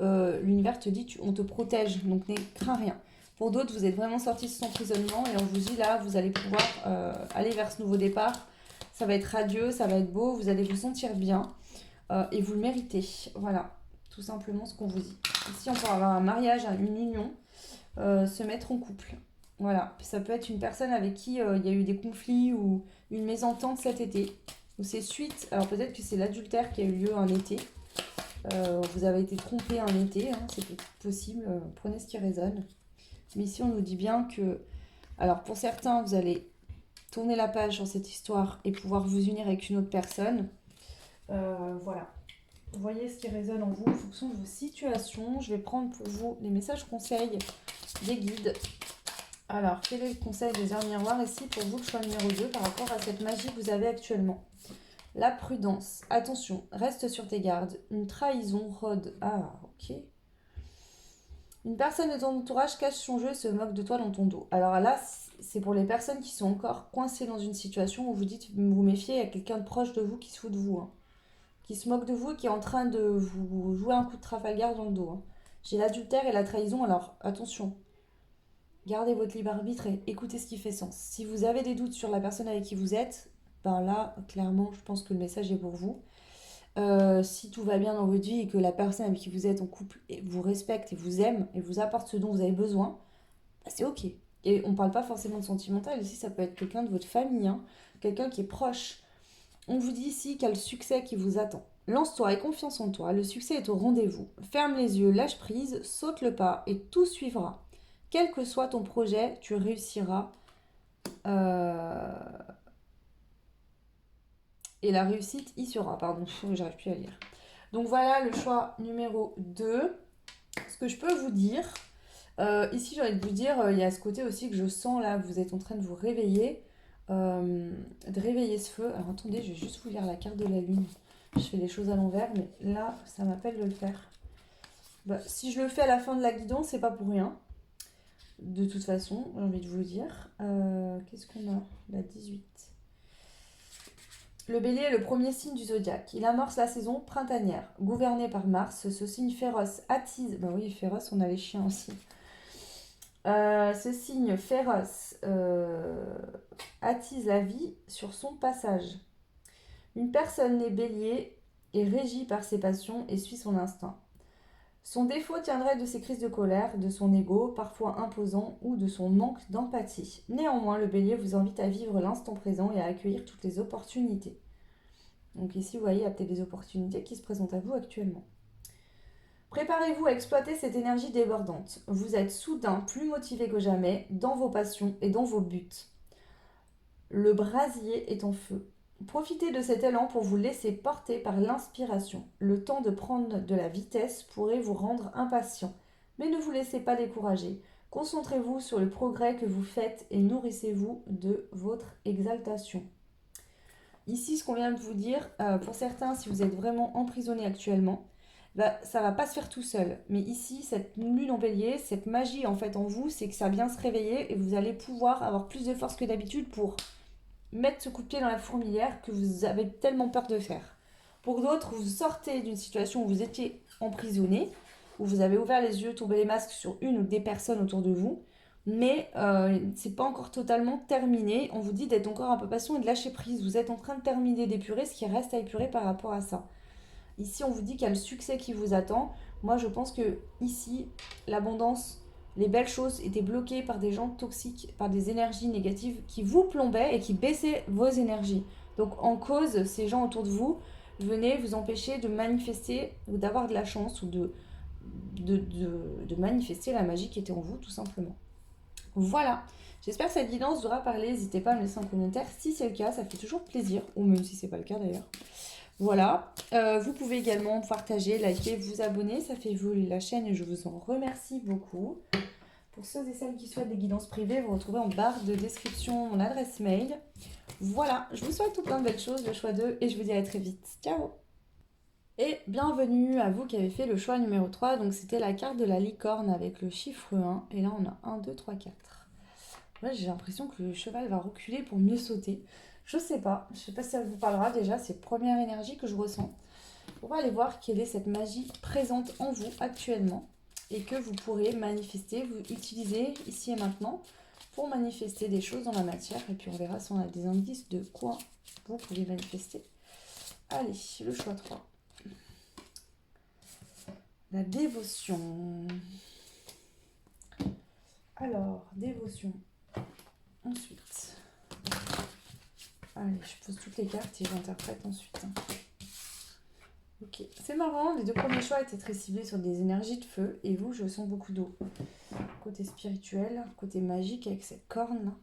L'univers te dit, on te protège, donc crains rien. Pour d'autres, vous êtes vraiment sortis de cet emprisonnement et on vous dit là, vous allez pouvoir aller vers ce nouveau départ. Ça va être radieux, ça va être beau, vous allez vous sentir bien et vous le méritez. Voilà, tout simplement ce qu'on vous dit. Ici, on peut avoir un mariage, une union, se mettre en couple. Voilà, ça peut être une personne avec qui il y a eu des conflits ou une mésentente cet été. Ou c'est suite, alors peut-être que c'est l'adultère qui a eu lieu un été. Vous avez été trompé un été, c'est possible, prenez ce qui résonne. Mais ici, on nous dit bien que, alors pour certains, vous allez tourner la page sur cette histoire et pouvoir vous unir avec une autre personne. Voilà. Voyez ce qui résonne en vous en fonction de vos situations. Je vais prendre pour vous les messages conseils des guides. Alors, quel est le conseil des heures miroirs ici pour vous, le choix numéro 2, par rapport à cette magie que vous avez actuellement? La prudence. Attention, reste sur tes gardes. Une trahison rôde. Ah, ok. Une personne de ton entourage cache son jeu et se moque de toi dans ton dos. Alors là, c'est pour les personnes qui sont encore coincées dans une situation où vous dites, vous méfiez, il y a quelqu'un de proche de vous qui se fout de vous, qui se moque de vous et qui est en train de vous jouer un coup de Trafalgar dans le dos. J'ai l'adultère et la trahison, alors attention. Gardez votre libre arbitre et écoutez ce qui fait sens. Si vous avez des doutes sur la personne avec qui vous êtes, ben là, clairement, je pense que le message est pour vous. Si tout va bien dans votre vie et que la personne avec qui vous êtes en couple vous respecte et vous aime et vous apporte ce dont vous avez besoin, bah c'est ok. Et on ne parle pas forcément de sentimental, ici ça peut être quelqu'un de votre famille, quelqu'un qui est proche. On vous dit ici qu'il y a le succès qui vous attend. Lance-toi et confiance en toi, le succès est au rendez-vous. Ferme les yeux, lâche prise, saute le pas et tout suivra. Quel que soit ton projet, tu réussiras. Et la réussite y sera, pardon, j'arrive plus à lire. Donc voilà le choix numéro 2. Ce que je peux vous dire, ici j'ai envie de vous dire, il y a ce côté aussi que je sens là, vous êtes en train de vous réveiller, de réveiller ce feu. Alors attendez, je vais juste vous lire la carte de la lune. Je fais les choses à l'envers, mais là, ça m'appelle de le faire. Bah, si je le fais à la fin de la guidance, c'est pas pour rien. De toute façon, j'ai envie de vous dire. Qu'est-ce qu'on a? La 18. Le bélier est le premier signe du zodiaque. Il amorce la saison printanière. Gouverné par Mars, ce signe féroce attise... Ben oui, féroce, on a les chiens aussi. Ce signe féroce attise la vie sur son passage. Une personne née bélier est régie par ses passions et suit son instinct. Son défaut tiendrait de ses crises de colère, de son ego, parfois imposant, ou de son manque d'empathie. Néanmoins, le bélier vous invite à vivre l'instant présent et à accueillir toutes les opportunités. Donc ici, vous voyez, il y a peut-être des opportunités qui se présentent à vous actuellement. Préparez-vous à exploiter cette énergie débordante. Vous êtes soudain plus motivé que jamais dans vos passions et dans vos buts. Le brasier est en feu. Profitez de cet élan pour vous laisser porter par l'inspiration. Le temps de prendre de la vitesse pourrait vous rendre impatient, mais ne vous laissez pas décourager. Concentrez-vous sur le progrès que vous faites et nourrissez-vous de votre exaltation. Ici, ce qu'on vient de vous dire, pour certains, si vous êtes vraiment emprisonné actuellement, bah, ça va pas se faire tout seul. Mais ici, cette lune en bélier, cette magie en fait en vous, c'est que ça vient se réveiller et vous allez pouvoir avoir plus de force que d'habitude pour mettre ce coup de pied dans la fourmilière que vous avez tellement peur de faire. Pour d'autres, vous sortez d'une situation où vous étiez emprisonné, où vous avez ouvert les yeux, tombé les masques sur une ou des personnes autour de vous, mais c'est pas encore totalement terminé. On vous dit d'être encore un peu patient et de lâcher prise. Vous êtes en train de terminer d'épurer ce qui reste à épurer par rapport à ça. Ici, on vous dit qu'il y a le succès qui vous attend. Moi, je pense que ici, l'abondance, les belles choses étaient bloquées par des gens toxiques, par des énergies négatives qui vous plombaient et qui baissaient vos énergies. Donc, en cause, ces gens autour de vous venaient vous empêcher de manifester ou d'avoir de la chance ou de manifester la magie qui était en vous, tout simplement. Voilà. J'espère que cette guidance vous aura parlé. N'hésitez pas à me laisser un commentaire si c'est le cas, ça fait toujours plaisir, ou même si c'est pas le cas d'ailleurs. Voilà, vous pouvez également partager, liker, vous abonner, ça fait évoluer la chaîne et je vous en remercie beaucoup. Pour ceux et celles qui souhaitent des guidances privées, vous retrouvez en barre de description mon adresse mail. Voilà, je vous souhaite tout plein de belles choses, le choix 2 et je vous dis à très vite. Ciao! Et bienvenue à vous qui avez fait le choix numéro 3, donc c'était la carte de la licorne avec le chiffre 1, et là on a 1, 2, 3, 4. Là j'ai l'impression que le cheval va reculer pour mieux sauter. Je sais pas si ça vous parlera déjà, c'est première énergie que je ressens. On va aller voir quelle est cette magie présente en vous actuellement et que vous pourrez manifester, vous utiliser ici et maintenant pour manifester des choses dans la matière. Et puis on verra si on a des indices de quoi vous pouvez manifester. Allez, le choix 3. La dévotion. Alors, dévotion. Ensuite. Allez, je pose toutes les cartes et j'interprète ensuite. Ok, c'est marrant, les deux premiers choix étaient très ciblés sur des énergies de feu et vous, je sens beaucoup d'eau. Côté spirituel, côté magique avec cette corne.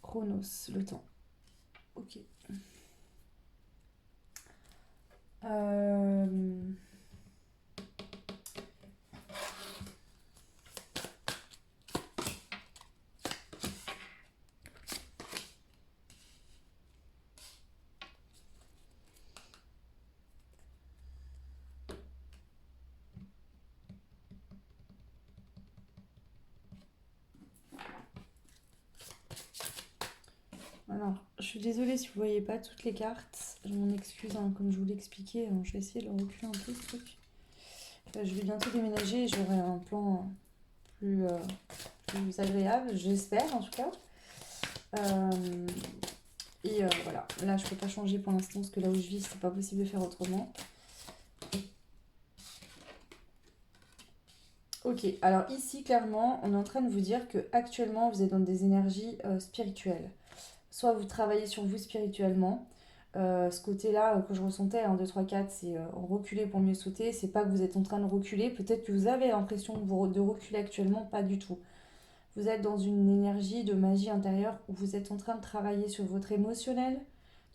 Chronos, le temps. Ok. Alors, je suis désolée si vous voyez pas toutes les cartes. Je m'en excuse, hein, comme je vous l'expliquais. Je vais essayer de reculer un peu ce truc. Je vais bientôt déménager et j'aurai un plan plus agréable, j'espère en tout cas. Voilà, là je peux pas changer pour l'instant parce que là où je vis, c'est pas possible de faire autrement. Ok, alors ici clairement, on est en train de vous dire que actuellement vous êtes dans des énergies spirituelles. Soit vous travaillez sur vous spirituellement. Ce côté-là que je ressentais, 1, 2, 3, 4, c'est reculer pour mieux sauter. C'est pas que vous êtes en train de reculer. Peut-être que vous avez l'impression de reculer actuellement, pas du tout. Vous êtes dans une énergie de magie intérieure où vous êtes en train de travailler sur votre émotionnel.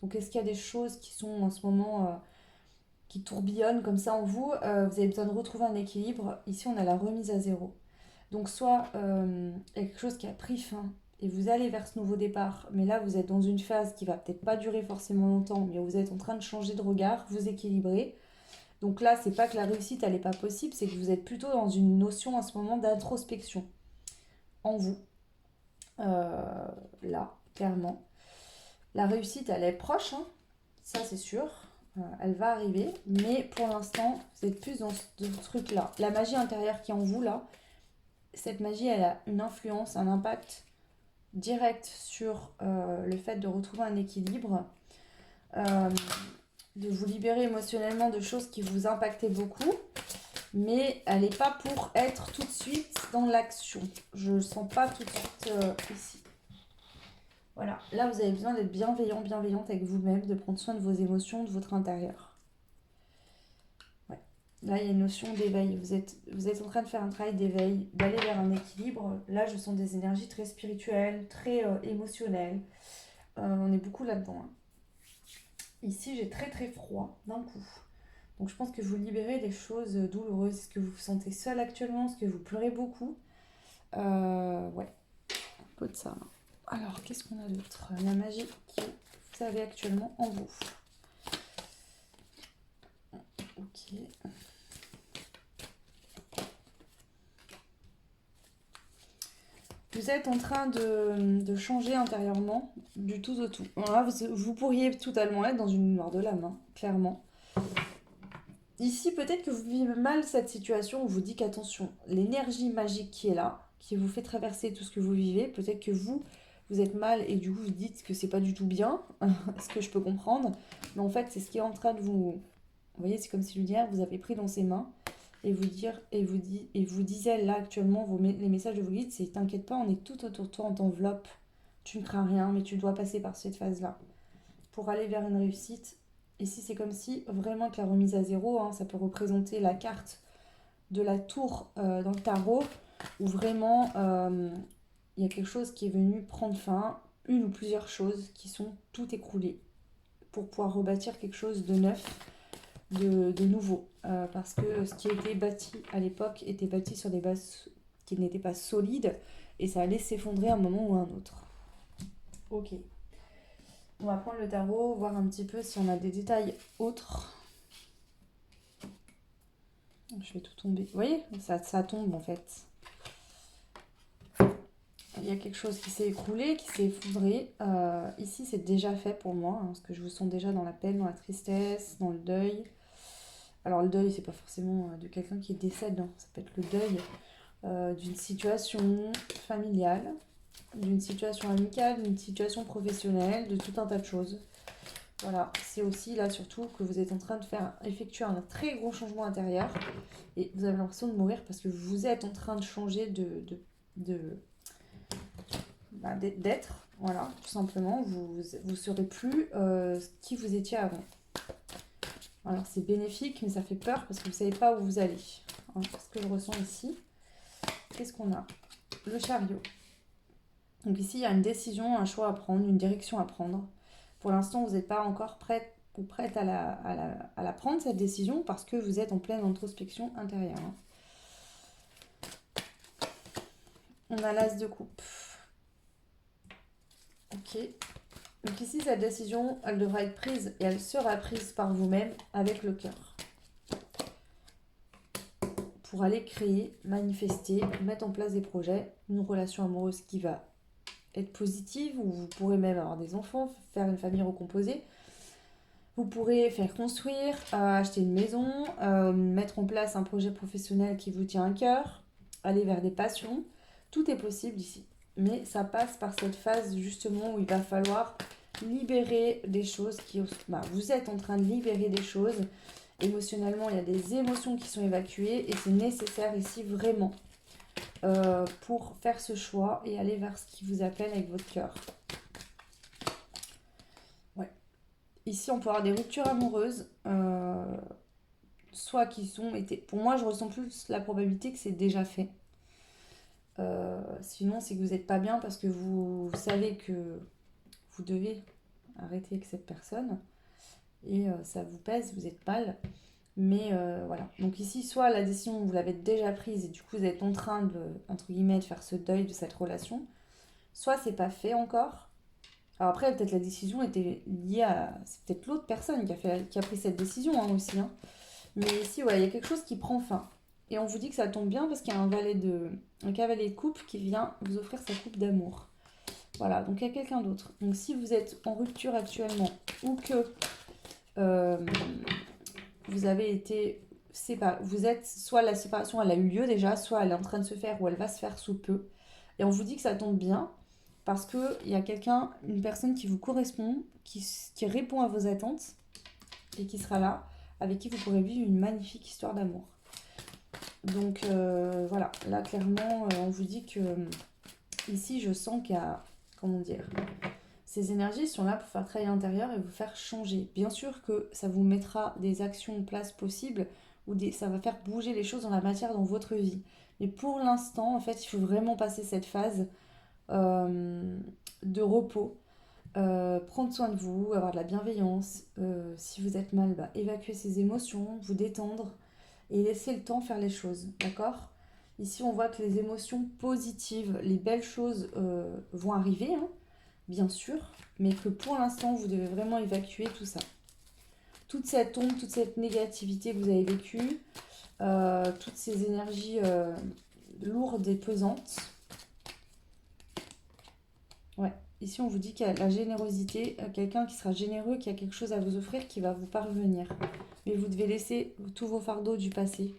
Donc est-ce qu'il y a des choses qui sont en ce moment qui tourbillonnent comme ça en vous? Vous avez besoin de retrouver un équilibre. Ici, on a la remise à zéro. Donc soit il y a quelque chose qui a pris fin et vous allez vers ce nouveau départ, mais là vous êtes dans une phase qui va peut-être pas durer forcément longtemps, mais vous êtes en train de changer de regard, vous équilibrer. Donc là, c'est pas que la réussite elle est pas possible, c'est que vous êtes plutôt dans une notion en ce moment d'introspection en vous. Là, clairement. La réussite elle est proche, hein, ça c'est sûr. Elle va arriver, mais pour l'instant, vous êtes plus dans ce truc-là. La magie intérieure qui est en vous, là, cette magie, elle a une influence, un impact direct sur le fait de retrouver un équilibre, de vous libérer émotionnellement de choses qui vous impactaient beaucoup, mais elle n'est pas pour être tout de suite dans l'action. Je ne sens pas tout de suite ici. Voilà, là vous avez besoin d'être bienveillant, bienveillante avec vous-même, de prendre soin de vos émotions, de votre intérieur. Ouais. Là il y a une notion d'éveil, vous êtes en train de faire un travail d'éveil, d'aller vers un équilibre. Là je sens des énergies très spirituelles, très émotionnelles. On est beaucoup là-dedans. Hein. Ici j'ai très très froid d'un coup. Donc je pense que vous libérez des choses douloureuses. Est-ce que vous vous sentez seul actuellement? Est-ce que vous pleurez beaucoup? Ouais, un peu de ça. Alors, qu'est-ce qu'on a d'autre? La magie que vous avez actuellement en vous. Ok. Vous êtes en train de changer intérieurement du tout au tout. Là, vous pourriez totalement être dans une noire de l'âme, hein, clairement. Ici, peut-être que vous vivez mal cette situation où vous dit qu'attention, l'énergie magique qui est là, qui vous fait traverser tout ce que vous vivez. Peut-être que vous êtes mal et du coup vous dites que c'est pas du tout bien, ce que je peux comprendre. Mais en fait, c'est ce qui est en train de vous... Vous voyez, c'est comme si l'univers vous avait pris dans ses mains et vous disait là actuellement, les messages de vos guides, c'est t'inquiète pas, on est tout autour de toi, on t'enveloppe, tu ne crains rien, mais tu dois passer par cette phase-là pour aller vers une réussite. Ici, c'est comme si vraiment que la remise à zéro, hein, ça peut représenter la carte de la tour dans le tarot, où vraiment il y a quelque chose qui est venu prendre fin, une ou plusieurs choses qui sont tout écroulées, pour pouvoir rebâtir quelque chose de neuf, de nouveau. Parce que ce qui a été bâti à l'époque était bâti sur des bases qui n'étaient pas solides, et ça allait s'effondrer à un moment ou à un autre. Ok. On va prendre le tarot, voir un petit peu si on a des détails autres. Je vais tout tomber. Vous voyez, ça tombe en fait. Il y a quelque chose qui s'est écroulé, qui s'est effondré. Ici, c'est déjà fait pour moi, hein, parce que je vous sens déjà dans la peine, dans la tristesse, dans le deuil. Alors le deuil, c'est pas forcément de quelqu'un qui décède, hein. Ça peut être le deuil d'une situation familiale, d'une situation amicale, d'une situation professionnelle, de tout un tas de choses. Voilà, c'est aussi là surtout que vous êtes en train de effectuer un très gros changement intérieur et vous avez l'impression de mourir parce que vous êtes en train de changer d'être, voilà, tout simplement. Vous serez plus qui vous étiez avant. Alors c'est bénéfique, mais ça fait peur parce que vous ne savez pas où vous allez. Hein, ce que je ressens ici. Qu'est-ce qu'on a? Le chariot. Donc ici, il y a une décision, un choix à prendre, une direction à prendre. Pour l'instant, vous n'êtes pas encore prête ou prête à la prendre, cette décision, parce que vous êtes en pleine introspection intérieure. Hein. On a l'as de coupe. Ok. Donc ici, cette décision, elle devra être prise et elle sera prise par vous-même avec le cœur. Pour aller créer, manifester, mettre en place des projets, une relation amoureuse qui va être positive, ou vous pourrez même avoir des enfants, faire une famille recomposée. Vous pourrez faire construire, acheter une maison, mettre en place un projet professionnel qui vous tient à cœur, aller vers des passions. Tout est possible ici. Mais ça passe par cette phase justement où il va falloir libérer des choses vous êtes en train de libérer des choses. Émotionnellement, il y a des émotions qui sont évacuées et c'est nécessaire ici vraiment pour faire ce choix et aller vers ce qui vous appelle avec votre cœur. Ouais. Ici, on peut avoir des ruptures amoureuses, soit qui sont été. Pour moi, je ressens plus la probabilité que c'est déjà fait. Sinon, c'est que vous n'êtes pas bien parce que vous savez que vous devez arrêter avec cette personne et ça vous pèse, vous êtes mal. Mais voilà. Donc ici, soit la décision, vous l'avez déjà prise et du coup, vous êtes en train de, entre guillemets, de faire ce deuil de cette relation. Soit c'est pas fait encore. Alors après, peut-être la décision était liée à... C'est peut-être l'autre personne qui a pris cette décision hein, aussi. Hein. Mais ici, ouais, il y a quelque chose qui prend fin. Et on vous dit que ça tombe bien parce qu'il y a un cavalier de coupe qui vient vous offrir sa coupe d'amour. Voilà, donc il y a quelqu'un d'autre. Donc si vous êtes en rupture actuellement ou que vous avez été séparés, vous êtes, soit la séparation elle a eu lieu déjà, soit elle est en train de se faire ou elle va se faire sous peu. Et on vous dit que ça tombe bien parce qu'il y a une personne qui vous correspond, qui répond à vos attentes et qui sera là, avec qui vous pourrez vivre une magnifique histoire d'amour. Donc voilà, là clairement on vous dit que ici je sens qu'il y a, comment dire, ces énergies sont là pour faire travailler l'intérieur et vous faire changer. Bien sûr que ça vous mettra des actions en place possibles ou ça va faire bouger les choses dans la matière dans votre vie. Mais pour l'instant, en fait, il faut vraiment passer cette phase de repos, prendre soin de vous, avoir de la bienveillance. Si vous êtes mal, évacuer ses émotions, vous détendre et laisser le temps faire les choses, d'accord ? Ici, on voit que les émotions positives, les belles choses vont arriver, hein, bien sûr, mais que pour l'instant, vous devez vraiment évacuer tout ça. Toute cette ombre, toute cette négativité que vous avez vécue, toutes ces énergies lourdes et pesantes. Ouais, ici on vous dit qu'il y a la générosité, quelqu'un qui sera généreux, qui a quelque chose à vous offrir, qui va vous parvenir. Mais vous devez laisser tous vos fardeaux du passé.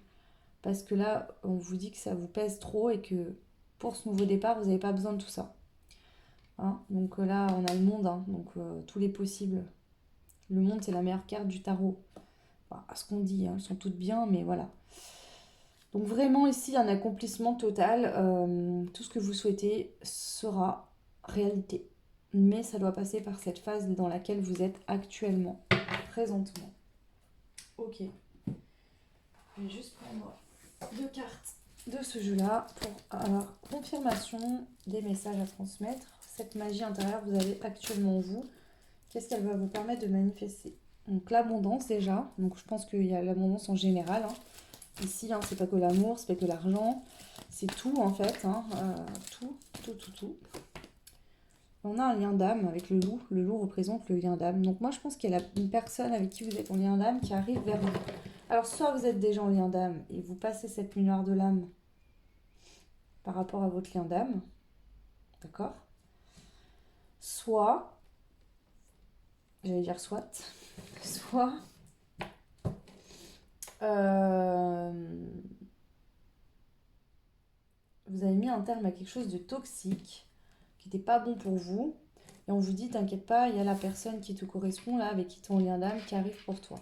Parce que là, on vous dit que ça vous pèse trop et que pour ce nouveau départ, vous n'avez pas besoin de tout ça. Hein, donc là, on a le monde, hein, donc tous les possibles. Le monde, c'est la meilleure carte du tarot. Enfin, à ce qu'on dit, hein, elles sont toutes bien, mais voilà. Donc vraiment, ici, un accomplissement total. Tout ce que vous souhaitez sera réalité. Mais ça doit passer par cette phase dans laquelle vous êtes actuellement, présentement. Ok. Je vais juste prendre 2 cartes de ce jeu-là pour avoir confirmation des messages à transmettre. Cette magie intérieure que vous avez actuellement en vous, qu'est-ce qu'elle va vous permettre de manifester? Donc l'abondance déjà, donc je pense qu'il y a l'abondance en général. Hein. Ici, hein, c'est pas que l'amour, c'est pas que l'argent, c'est tout en fait. Hein, tout. On a un lien d'âme avec le loup. Le loup représente le lien d'âme. Donc moi, je pense qu'il y a une personne avec qui vous êtes en lien d'âme qui arrive vers vous. Alors, soit vous êtes déjà en lien d'âme et vous passez cette nuit noire de l'âme par rapport à votre lien d'âme. D'accord? Soit, j'allais dire soit vous avez mis un terme à quelque chose de toxique qui n'était pas bon pour vous. Et on vous dit, t'inquiète pas, il y a la personne qui te correspond là, avec qui tu es en lien d'âme, qui arrive pour toi.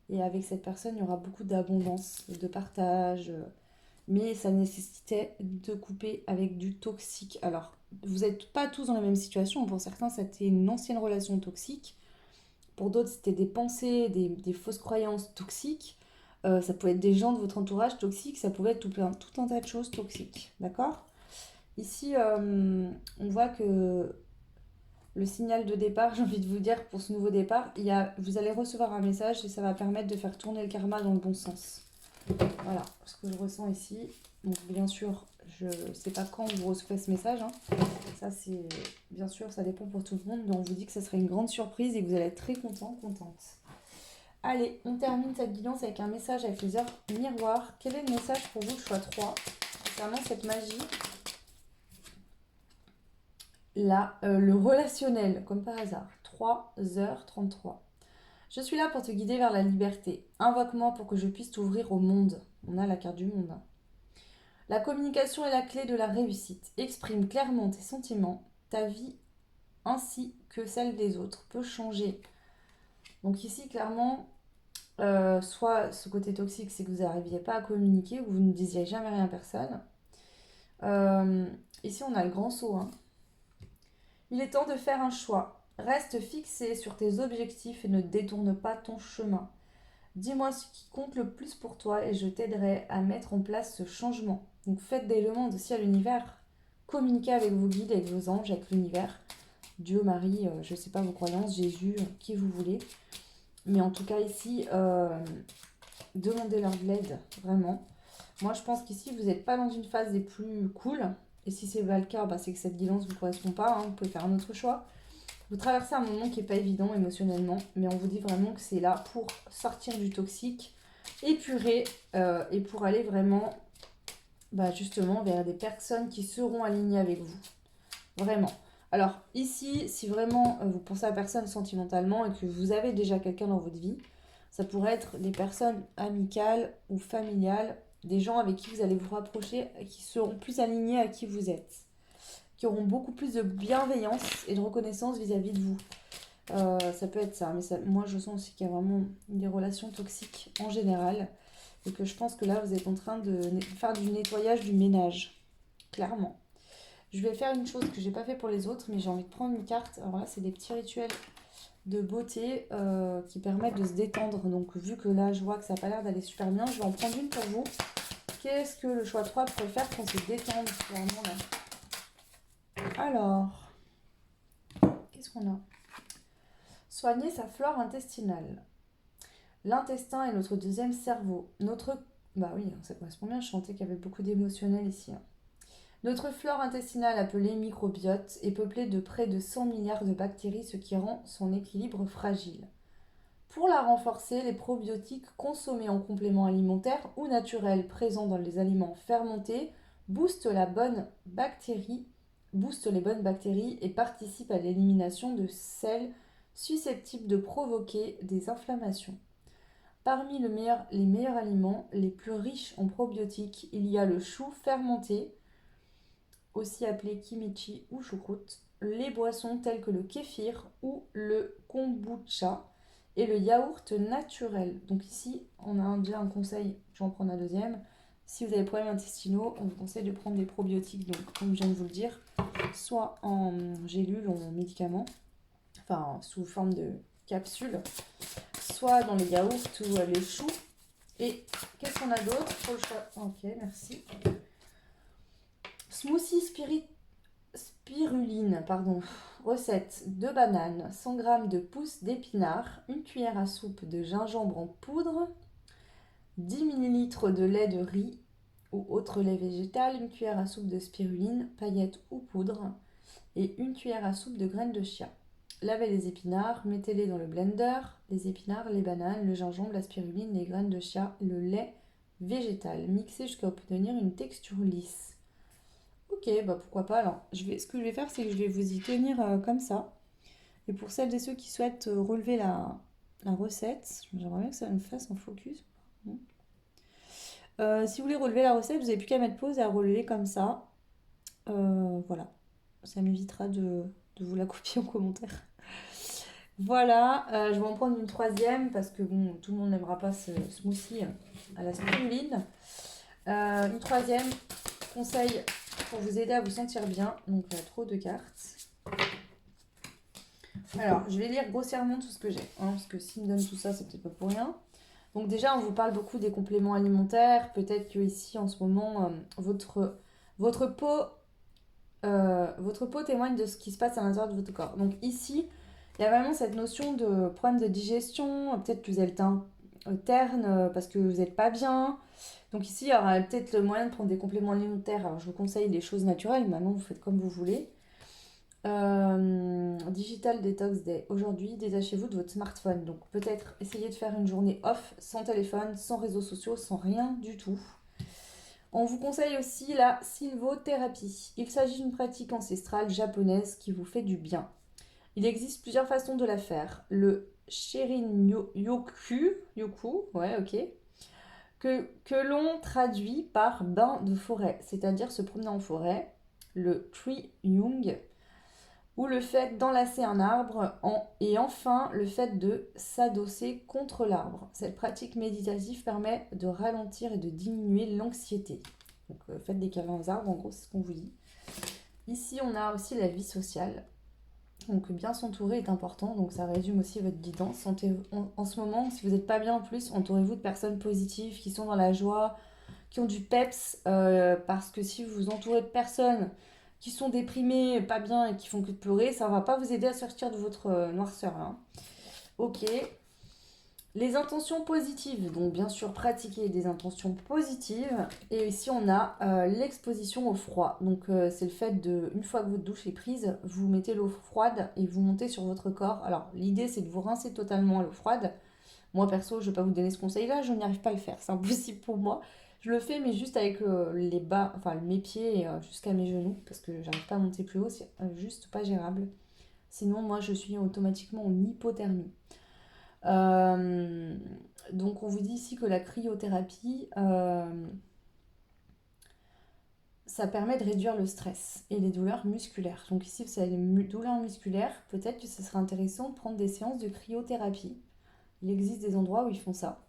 Et avec cette personne, il y aura beaucoup d'abondance, de partage. Mais ça nécessitait de couper avec du toxique. Alors, vous n'êtes pas tous dans la même situation. Pour certains, c'était une ancienne relation toxique. Pour d'autres, c'était des pensées, des fausses croyances toxiques. Ça pouvait être des gens de votre entourage toxiques. Ça pouvait être tout un tas de choses toxiques. D'accord? Ici, on voit que le signal de départ, j'ai envie de vous dire, pour ce nouveau départ, vous allez recevoir un message et ça va permettre de faire tourner le karma dans le bon sens. Voilà ce que je ressens ici. Donc bien sûr, je ne sais pas quand vous recevez ce message. Hein. Ça, c'est bien sûr, ça dépend pour tout le monde. Mais on vous dit que ça serait une grande surprise et que vous allez être très contente. Allez, on termine cette guidance avec un message avec les heures miroirs. Quel est le message pour vous, le choix 3, concernant cette magie? Là, le relationnel, comme par hasard. 3h33. Je suis là pour te guider vers la liberté. Invoque-moi pour que je puisse t'ouvrir au monde. On a la carte du monde. Hein. La communication est la clé de la réussite. Exprime clairement tes sentiments. Ta vie, ainsi que celle des autres, peut changer. Donc ici, clairement, soit ce côté toxique, c'est que vous n'arriviez pas à communiquer, ou vous ne disiez jamais rien à personne. Ici, on a le grand saut. Hein. Il est temps de faire un choix. Reste fixé sur tes objectifs et ne détourne pas ton chemin. Dis-moi ce qui compte le plus pour toi et je t'aiderai à mettre en place ce changement. Donc faites des demandes aussi à l'univers. Communiquez avec vos guides, avec vos anges, avec l'univers. Dieu, Marie, je ne sais pas vos croyances, Jésus, qui vous voulez. Mais en tout cas ici, demandez-leur de l'aide, vraiment. Moi je pense qu'ici, vous n'êtes pas dans une phase des plus cool. Et si c'est pas le cas, c'est que cette guidance ne vous correspond pas. Hein, vous pouvez faire un autre choix. Vous traversez un moment qui n'est pas évident émotionnellement, mais on vous dit vraiment que c'est là pour sortir du toxique, épurer et pour aller vraiment justement vers des personnes qui seront alignées avec vous. Vraiment. Alors ici, si vraiment vous pensez à personne sentimentalement et que vous avez déjà quelqu'un dans votre vie, ça pourrait être des personnes amicales ou familiales, des gens avec qui vous allez vous rapprocher, qui seront plus alignés à qui vous êtes, qui auront beaucoup plus de bienveillance et de reconnaissance vis-à-vis de vous. Ça peut être ça, mais moi je sens aussi qu'il y a vraiment des relations toxiques en général et que je pense que là vous êtes en train de faire du nettoyage du ménage, clairement. Je vais faire une chose que j'ai pas fait pour les autres, mais j'ai envie de prendre une carte. Alors là, c'est des petits rituels de beauté qui permettent de se détendre. Donc vu que là, je vois que ça n'a pas l'air d'aller super bien, je vais en prendre une pour vous. Qu'est-ce que le choix 3 pourrait faire pour se détendre vraiment là? Alors, qu'est-ce qu'on a? Soigner sa flore intestinale. L'intestin est notre deuxième cerveau. Bah oui, ça correspond bien, je sentais qu'il y avait beaucoup d'émotionnel ici. Hein. Notre flore intestinale, appelée microbiote, est peuplée de près de 100 milliards de bactéries, ce qui rend son équilibre fragile. Pour la renforcer, les probiotiques consommés en complément alimentaire ou naturels présents dans les aliments fermentés boostent les bonnes bactéries et participent à l'élimination de sels susceptibles de provoquer des inflammations. Parmi les meilleurs aliments, les plus riches en probiotiques, il y a le chou fermenté, aussi appelé kimchi ou choucroute, les boissons telles que le kéfir ou le kombucha et le yaourt naturel. Donc ici, on a déjà un conseil, je vais en prendre un deuxième. Si vous avez des problèmes intestinaux, on vous conseille de prendre des probiotiques, donc comme je viens de vous le dire, soit en gélule ou en médicament, enfin sous forme de capsule, soit dans les yaourts ou les choux. Et qu'est-ce qu'on a d'autre pour le choix? Ok, merci. Smoothie spiruline, pardon. Recette: 2 bananes, 100 g de pousses d'épinards, 1 cuillère à soupe de gingembre en poudre, 10 ml de lait de riz ou autre lait végétal, 1 cuillère à soupe de spiruline, paillettes ou poudre et 1 cuillère à soupe de graines de chia. Lavez les épinards, mettez-les dans le blender, les épinards, les bananes, le gingembre, la spiruline, les graines de chia, le lait végétal. Mixez jusqu'à obtenir une texture lisse. Ok, bah pourquoi pas. Alors, ce que je vais faire, c'est que je vais vous y tenir comme ça. Et pour celles et ceux qui souhaitent relever la recette, j'aimerais bien que ça me fasse en focus. Si vous voulez relever la recette, vous n'avez plus qu'à mettre pause et à relever comme ça. Voilà, ça m'évitera de vous la copier en commentaire. Voilà, je vais en prendre une troisième parce que bon, tout le monde n'aimera pas ce smoothie à la spiruline. Une troisième conseil pour vous aider à vous sentir bien. Donc il y a trop de cartes. Alors, je vais lire grossièrement tout ce que j'ai, parce que s'il me donne tout ça, c'est peut-être pas pour rien. Donc déjà, on vous parle beaucoup des compléments alimentaires. Peut-être que ici, en ce moment, votre peau témoigne de ce qui se passe à l'intérieur de votre corps. Donc ici, il y a vraiment cette notion de problème de digestion. Peut-être que vous avez le teint terne parce que vous n'êtes pas bien. Donc ici, il y aura peut-être le moyen de prendre des compléments alimentaires. Alors je vous conseille les choses naturelles. Maintenant, vous faites comme vous voulez. Digital Detox Day. Aujourd'hui, détachez-vous de votre smartphone. Donc peut-être essayez de faire une journée off, sans téléphone, sans réseaux sociaux, sans rien du tout. On vous conseille aussi la sylvothérapie. Il s'agit d'une pratique ancestrale japonaise qui vous fait du bien. Il existe plusieurs façons de la faire. Le yoku, ouais, ok, que l'on traduit par bain de forêt, c'est-à-dire se promener en forêt. Le tree yung, ou le fait d'enlacer un arbre, et enfin le fait de s'adosser contre l'arbre. Cette pratique méditative permet de ralentir et de diminuer l'anxiété. Donc faites des câlins aux arbres, en gros c'est ce qu'on vous dit. Ici on a aussi la vie sociale. Donc bien s'entourer est important, donc ça résume aussi votre guidance. En ce moment, si vous n'êtes pas bien en plus, entourez-vous de personnes positives qui sont dans la joie, qui ont du peps, parce que si vous vous entourez de personnes qui sont déprimées, pas bien et qui font que de pleurer, ça ne va pas vous aider à sortir de votre noirceur. Hein. Ok. Les intentions positives, donc bien sûr pratiquer des intentions positives. Et ici on a l'exposition au froid. Donc c'est le fait de, une fois que votre douche est prise, vous mettez l'eau froide et vous montez sur votre corps. Alors l'idée c'est de vous rincer totalement à l'eau froide. Moi perso, je ne vais pas vous donner ce conseil-là, je n'y arrive pas à le faire, c'est impossible pour moi. Je le fais mais juste avec les bas, enfin mes pieds jusqu'à mes genoux parce que j'arrive pas à monter plus haut, c'est juste pas gérable. Sinon moi je suis automatiquement en hypothermie. Donc on vous dit ici que la cryothérapie, ça permet de réduire le stress et les douleurs musculaires. Donc ici vous avez des douleurs musculaires, peut-être que ce serait intéressant de prendre des séances de cryothérapie. Il existe des endroits où ils font ça.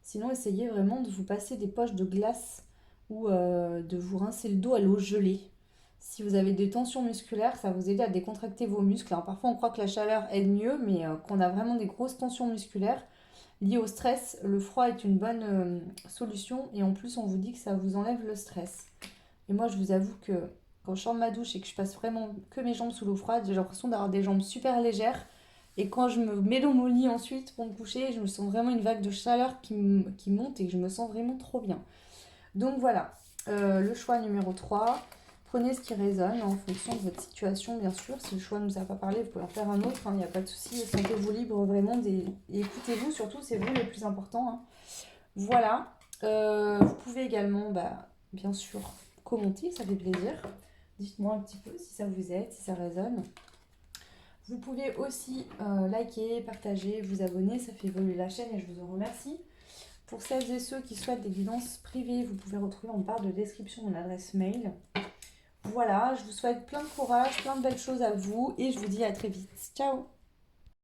Sinon essayez vraiment de vous passer des poches de glace ou de vous rincer le dos à l'eau gelée. Si vous avez des tensions musculaires, ça va vous aider à décontracter vos muscles. Alors parfois on croit que la chaleur aide mieux, mais quand on a vraiment des grosses tensions musculaires liées au stress, le froid est une bonne solution. Et en plus on vous dit que ça vous enlève le stress. Et moi je vous avoue que quand je sors de ma douche et que je passe vraiment que mes jambes sous l'eau froide, j'ai l'impression d'avoir des jambes super légères. Et quand je me mets dans mon lit ensuite pour me coucher, je me sens vraiment une vague de chaleur qui monte et je me sens vraiment trop bien. Donc voilà, le choix numéro 3. Prenez ce qui résonne en fonction de votre situation, bien sûr. Si le choix ne vous a pas parlé, vous pouvez en faire un autre, il n'y a pas de souci. Sentez-vous libre vraiment et écoutez-vous, surtout, c'est vous le plus important. Hein. Voilà. Vous pouvez également, bien sûr, commenter, ça fait plaisir. Dites-moi un petit peu si ça vous aide, si ça résonne. Vous pouvez aussi liker, partager, vous abonner, ça fait évoluer la chaîne et je vous en remercie. Pour celles et ceux qui souhaitent des guidances privées, vous pouvez retrouver en barre de description mon adresse mail. Voilà, je vous souhaite plein de courage, plein de belles choses à vous et je vous dis à très vite. Ciao!